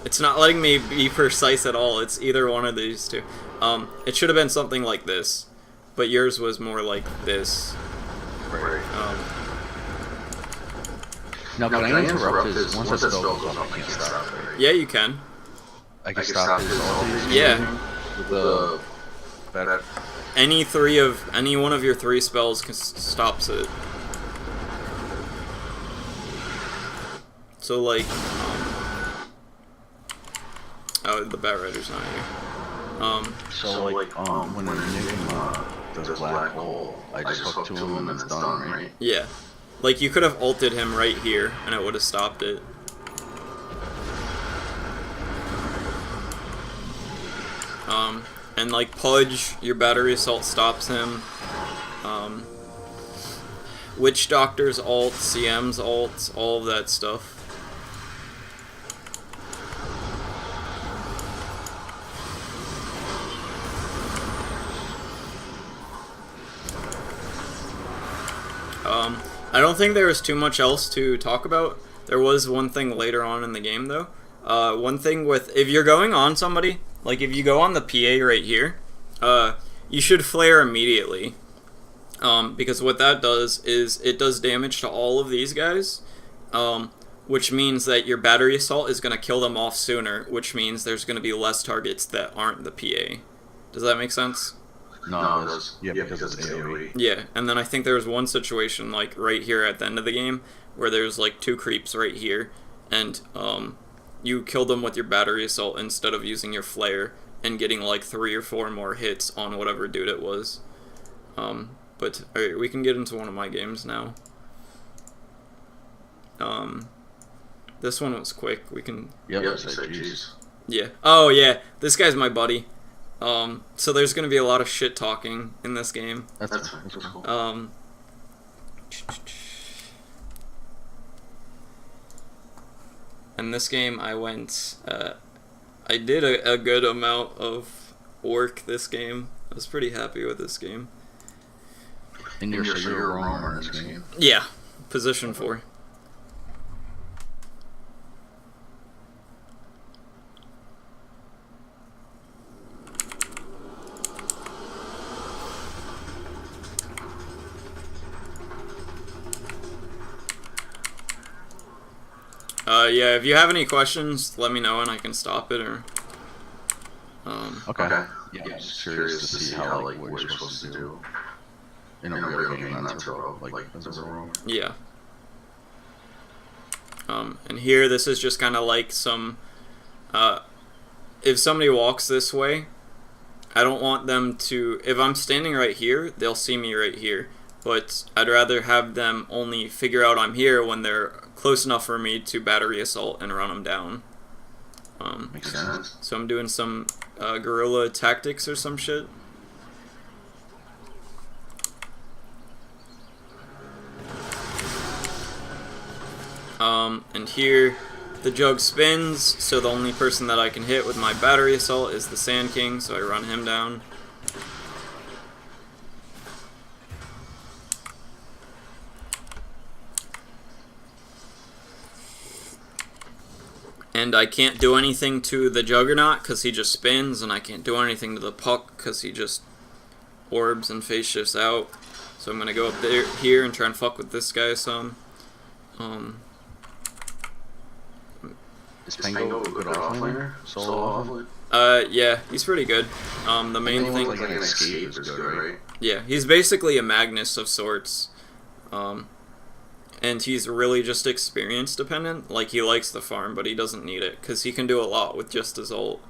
it's not letting me be precise at all. It's either one of these two. It should have been something like this, but yours was more like this. Now, can I interrupt his, once the spell goes off, I can't stop it, right? Yeah, you can. I can stop his ulti? Yeah. The better. Any one of your 3 spells stops it. So like, oh, the Bat Rider's not here. So like, when you're making the black hole, I just hook to him and it's done, right? Yeah. Like, you could have ulted him right here, and it would have stopped it. And like Pudge, your battery assault stops him. Witch Doctor's ult, CM's ult, all of that stuff. I don't think there was too much else to talk about. There was one thing later on in the game, though. One thing with, if you're going on somebody, like if you go on the PA right here, you should flare immediately. Because what that does is it does damage to all of these guys, which means that your battery assault is going to kill them off sooner, which means there's going to be less targets that aren't the PA. Does that make sense? No, because it's AoE. Yeah, and then I think there was one situation, like, right here at the end of the game, where there's, like, 2 creeps right here, and, you killed them with your battery assault instead of using your flare, and getting, like, 3 or 4 more hits on whatever dude it was. But, alright, we can get into one of my games now. This one was quick, we can... Yeah. Oh, yeah, this guy's my buddy. So there's gonna be a lot of shit talking in this game. That's cool. In this game I went, I did a good amount of work this game. I was pretty happy with this game. And you're a roamer in this game. Yeah, position 4. Yeah, if you have any questions, let me know and I can stop it, or... Okay. Yeah, I'm just curious to see how, like, what you're supposed to do in a real game, not to like, as a roamer. Yeah. And here, this is just kind of like some... if somebody walks this way, I don't want them to... If I'm standing right here, they'll see me right here. But I'd rather have them only figure out I'm here when they're close enough for me to battery assault and run them down. Makes sense. So I'm doing some guerrilla tactics or some shit. And here the jug spins, so the only person that I can hit with my battery assault is the Sand King, so I run him down. And I can't do anything to the Juggernaut because he just spins, and I can't do anything to the Puck because he just orbs and phase shifts out. So I'm going to go up there here and try and fuck with this guy some. Is Pango a good offlaner? Solo offlaner? Yeah, he's pretty good. The main thing... Like an escape is good, right? Yeah, he's basically a Magnus of sorts. And he's really just experience dependent. Like, he likes the farm, but he doesn't need it, because he can do a lot with just his ult.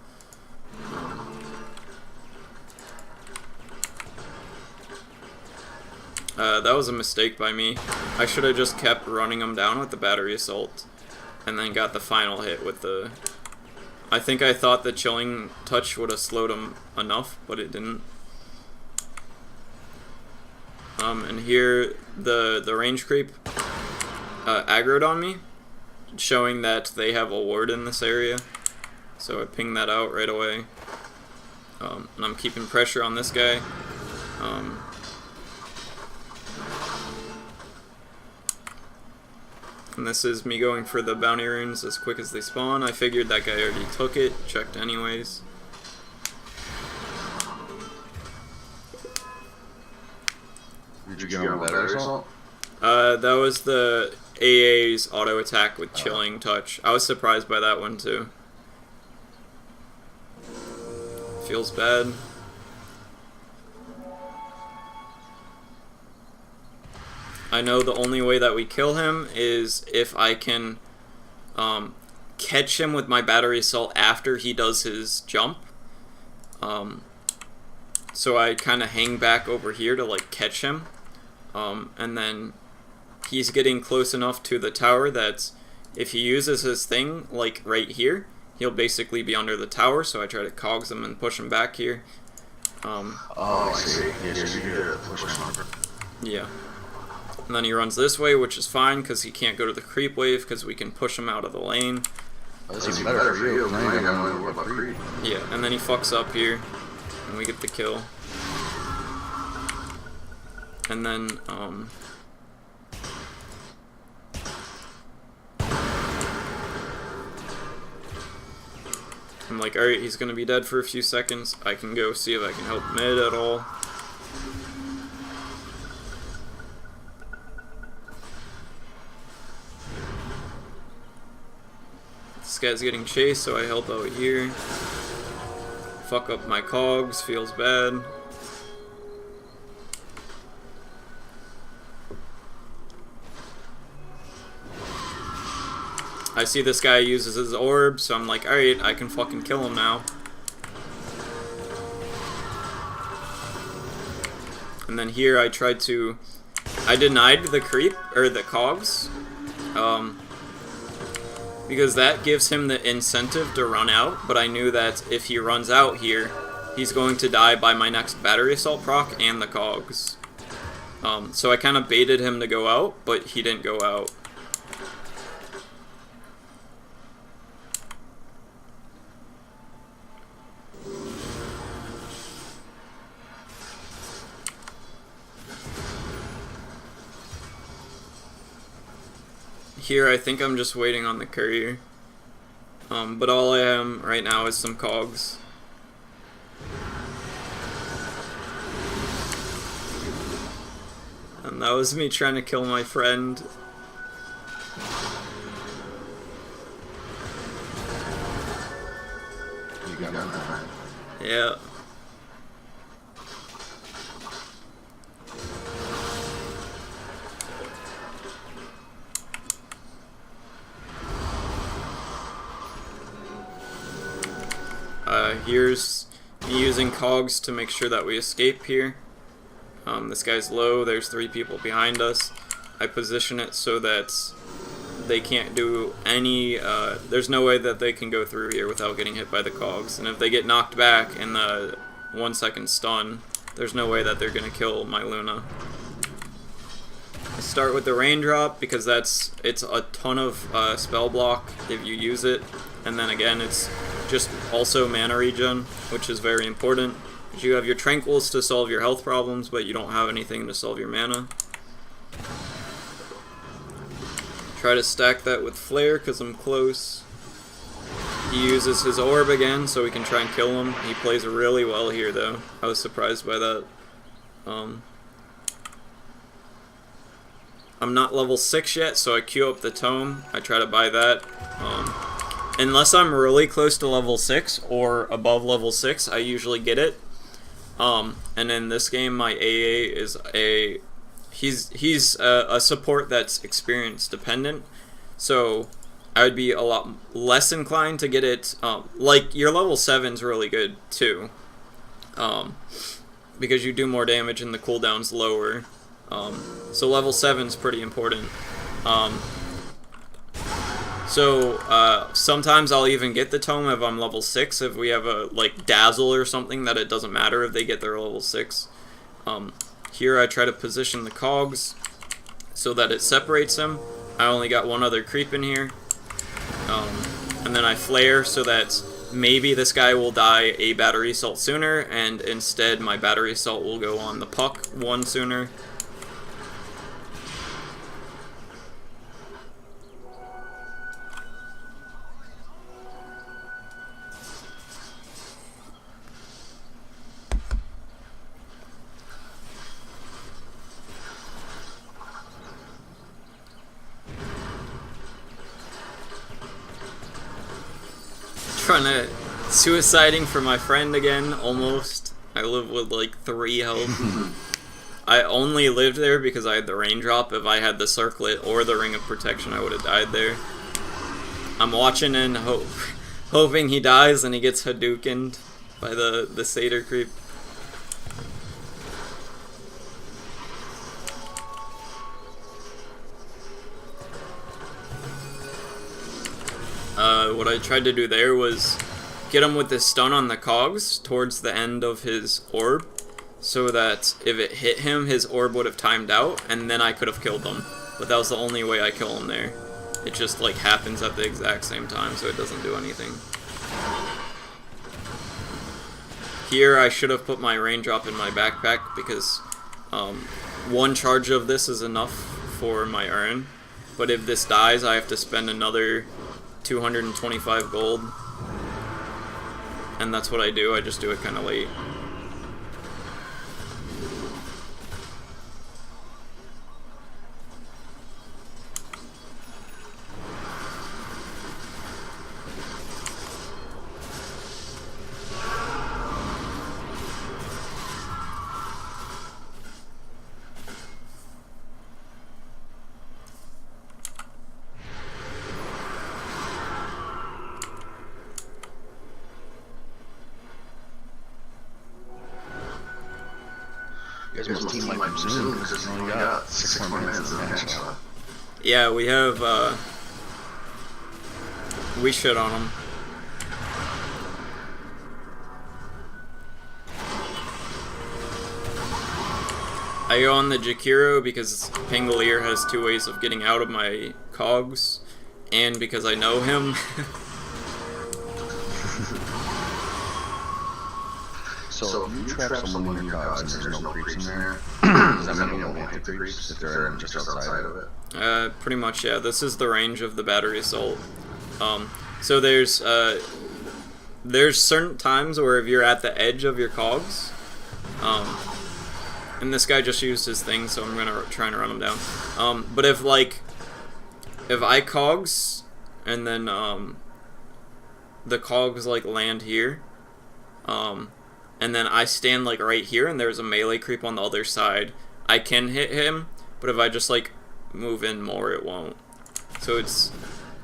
That was a mistake by me. I should have just kept running him down with the battery assault, and then got the final hit with the... I think I thought the chilling touch would have slowed him enough, but it didn't. And here, the range creep aggroed on me, showing that they have a ward in this area. So I ping that out right away. And I'm keeping pressure on this guy. And this is me going for the bounty runes as quick as they spawn. I figured that guy already took it, checked anyways. Did you get on battery assault? That was the AA's auto attack with chilling touch. I was surprised by that one too. Feels bad. I know the only way that we kill him is if I can catch him with my battery assault after he does his jump. So I kind of hang back over here to like catch him. And then he's getting close enough to the tower that if he uses his thing like right here, he'll basically be under the tower. So I try to cogs him and push him back here. Oh, I see. Yeah, so you get a push marker. Yeah. And then he runs this way, which is fine because he can't go to the creep wave because we can push him out of the lane. Oh, that's even better for you. Now you gotta know about creep. Yeah, and then he fucks up here, and we get the kill. And then, I'm like, alright, he's gonna be dead for a few seconds. I can go see if I can help mid at all. This guy's getting chased, so I help out here. Fuck up my cogs, feels bad. I see this guy uses his orb, so I'm like, alright, I can fucking kill him now. And then here I tried to... I denied the creep, or the cogs. Because that gives him the incentive to run out, but I knew that if he runs out here, he's going to die by my next battery assault proc and the cogs. So I kind of baited him to go out, but he didn't go out. Here, I think I'm just waiting on the courier. But all I am right now is some cogs. And that was me trying to kill my friend. You got that. Yeah. Here's me using cogs to make sure that we escape here. This guy's low, there's 3 people behind us. I position it so that they can't do any, there's no way that they can go through here without getting hit by the cogs. And if they get knocked back in the 1 second stun, there's no way that they're gonna kill my Luna. I start with the raindrop because it's a ton of spell block if you use it. And then again, it's just also mana regen, which is very important. You have your tranquils to solve your health problems, but you don't have anything to solve your mana. Try to stack that with flare because I'm close. He uses his orb again, so we can try and kill him. He plays really well here, though. I was surprised by that. I'm not level 6 yet, so I queue up the tome. I try to buy that. Unless I'm really close to level 6 or above level 6, I usually get it. And in this game, my AA is he's a support that's experience dependent, so I would be a lot less inclined to get it. Like your level 7's really good too, because you do more damage and the cooldown's lower. So level 7's pretty important. Sometimes I'll even get the tome if I'm level 6, if we have a, like, dazzle or something, that it doesn't matter if they get their level 6. Here I try to position the cogs so that it separates them. I only got one other creep in here. and then I flare so that maybe this guy will die a battery assault sooner, and instead my battery assault will go on the puck one sooner. Trying to suiciding for my friend again, almost. I live with like 3 health. I only lived there because I had the raindrop. If I had the circlet or the ring of protection, I would have died there. I'm watching and hoping he dies and he gets Hadoukened by the satyr creep. What I tried to do there was get him with the stun on the cogs towards the end of his orb, so that if it hit him, his orb would have timed out, and then I could have killed him. But that was the only way I kill him there. It just like happens at the exact same time, so it doesn't do anything. Here I should have put my raindrop in my backpack, because one charge of this is enough for my urn. But if this dies, I have to spend another 225 gold, and that's what I do. I just do it kind of late. You guys must team like Zoom because it's only got 6 more minutes of the match. Yeah, we have, we shit on them. I go on the Jakiro because Pangolier has 2 ways of getting out of my cogs, and because I know him. So if you trap someone in your cogs and there's no creeps in there, does that mean you don't hit the creeps if they're just outside of it? Pretty much, yeah. This is the range of the battery assault. So there's certain times where if you're at the edge of your cogs, and this guy just used his thing, so I'm gonna try and run him down. But if I cogs and then the cogs like land here, and then I stand like right here and there's a melee creep on the other side, I can hit him, but if I just like move in more, it won't. So it's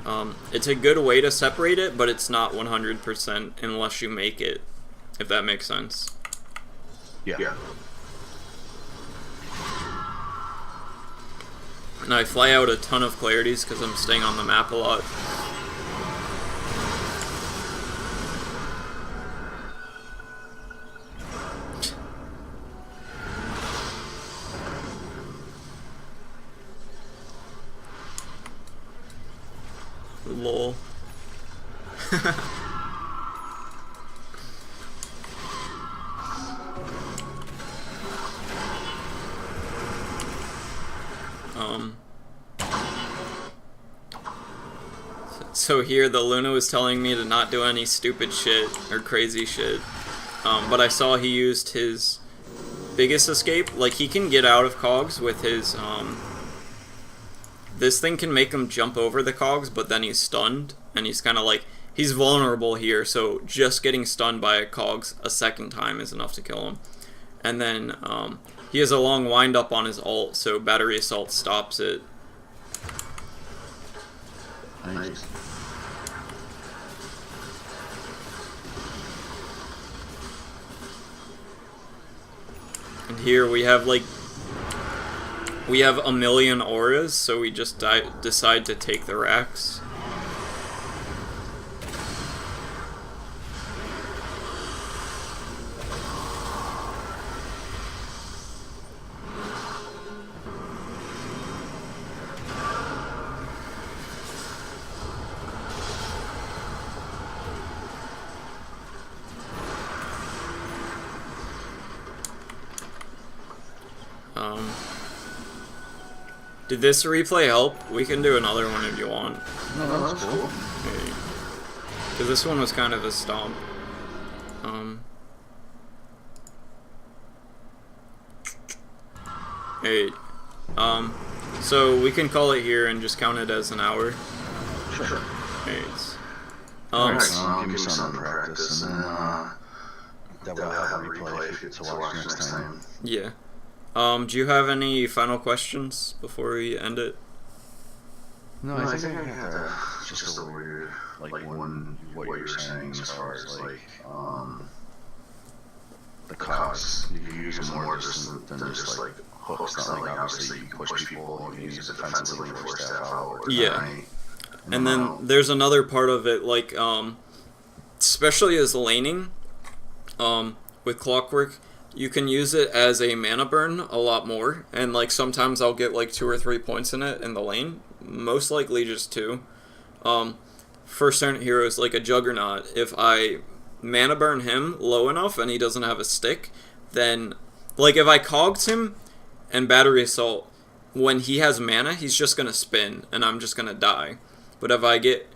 a good way to separate it, but it's not 100% unless you make it, if that makes sense. Yeah. And I fly out a ton of clarities because I'm staying on the map a lot. Lol. So here the Luna was telling me to not do any stupid shit or crazy shit, but I saw he used his biggest escape. Like, he can get out of cogs with his this thing can make him jump over the cogs, but then he's stunned, and he's kind of like, he's vulnerable here, so just getting stunned by a cogs a second time is enough to kill him. And then he has a long wind up on his ult, so battery assault stops it. Nice. And here we have like, we have a million auras, so we just decide to take the racks. Did this replay help? We can do another one if you want. No, that's cool. Because this one was kind of a stomp. Hey, so we can call it here and just count it as an hour. Sure. Right. Give me some practice, and then that will have a replay to watch next time. Yeah. Do you have any final questions before we end it? No, I think I have just a weird, like when what you're saying as far as the cogs. You can use them more just than just like hooks. Not like obviously you can push people, you can use it defensively to force staff out. Yeah. And then there's another part of it, like especially as laning, with Clockwerk, you can use it as a mana burn a lot more, and like sometimes I'll get like 2 or 3 points in it in the lane, most likely just 2. For certain heroes like a Juggernaut, if I mana burn him low enough and he doesn't have a stick, then like if I cogs him and Battery Assault, when he has mana, he's just gonna spin and I'm just gonna die. But if I get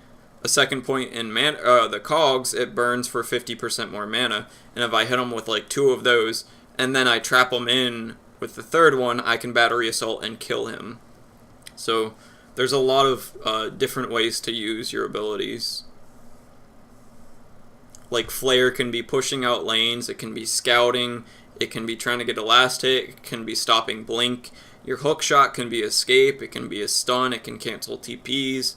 a second point in the cogs, it burns for 50% more mana, and if I hit him with like 2 of those, and then I trap him in with the third one, I can Battery Assault and kill him. So there's a lot of different ways to use your abilities. Like Flare can be pushing out lanes, it can be scouting, it can be trying to get a last hit, it can be stopping blink. Your hook shot can be escape, it can be a stun, it can cancel TPs.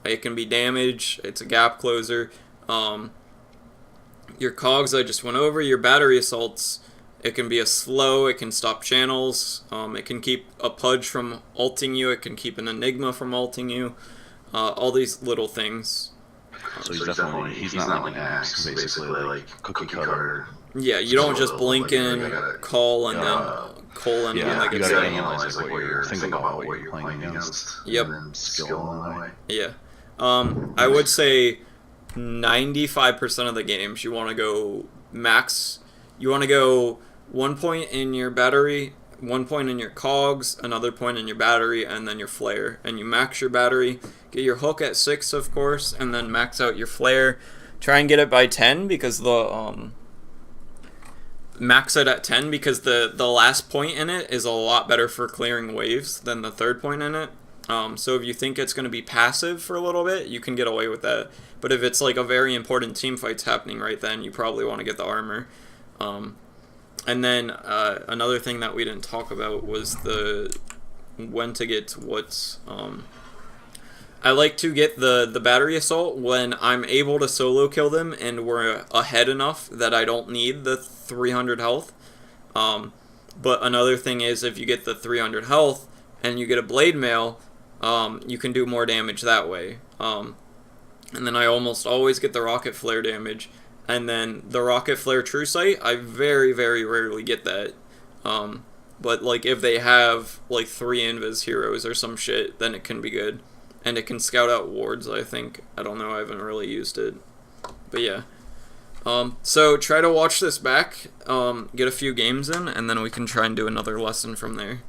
It can be damage, it's a gap closer. Your cogs I just went over, your Battery Assaults, it can be a slow, it can stop channels, it can keep a Pudge from ulting you, it can keep an Enigma from ulting you, all these little things. So he's not like an axe, basically like cookie cutter. Yeah, you don't just blink in, call, and then colon when they you get gotta set. analyze like what you're thinking about what you're playing against. Yep. And then skill in that way. Yeah. I would say 95% of the games you want to go max. You want to go 1 point in your battery, 1 point in your cogs, another point in your battery, and then your flare. And you max your battery, get your hook at 6, of course, and then max out your flare. Try and get it by 10 because max it at 10 because the last point in it is a lot better for clearing waves than the third point in it. So if you think it's going to be passive for a little bit, you can get away with that. But if it's like a very important team fight's happening right then, you probably want to get the armor. And then another thing that we didn't talk about was when to get what. I like to get the Battery Assault when I'm able to solo kill them and we're ahead enough that I don't need the 300 health. But another thing is if you get the 300 health and you get a Blade Mail, you can do more damage that way. And then I almost always get the Rocket Flare damage. And then the Rocket Flare True Sight, I very, very rarely get that. But like if they have like 3 Invis heroes or some shit, then it can be good. And it can scout out wards, I think. I don't know, I haven't really used it. But yeah. So try to watch this back, get a few games in, and then we can try and do another lesson from there.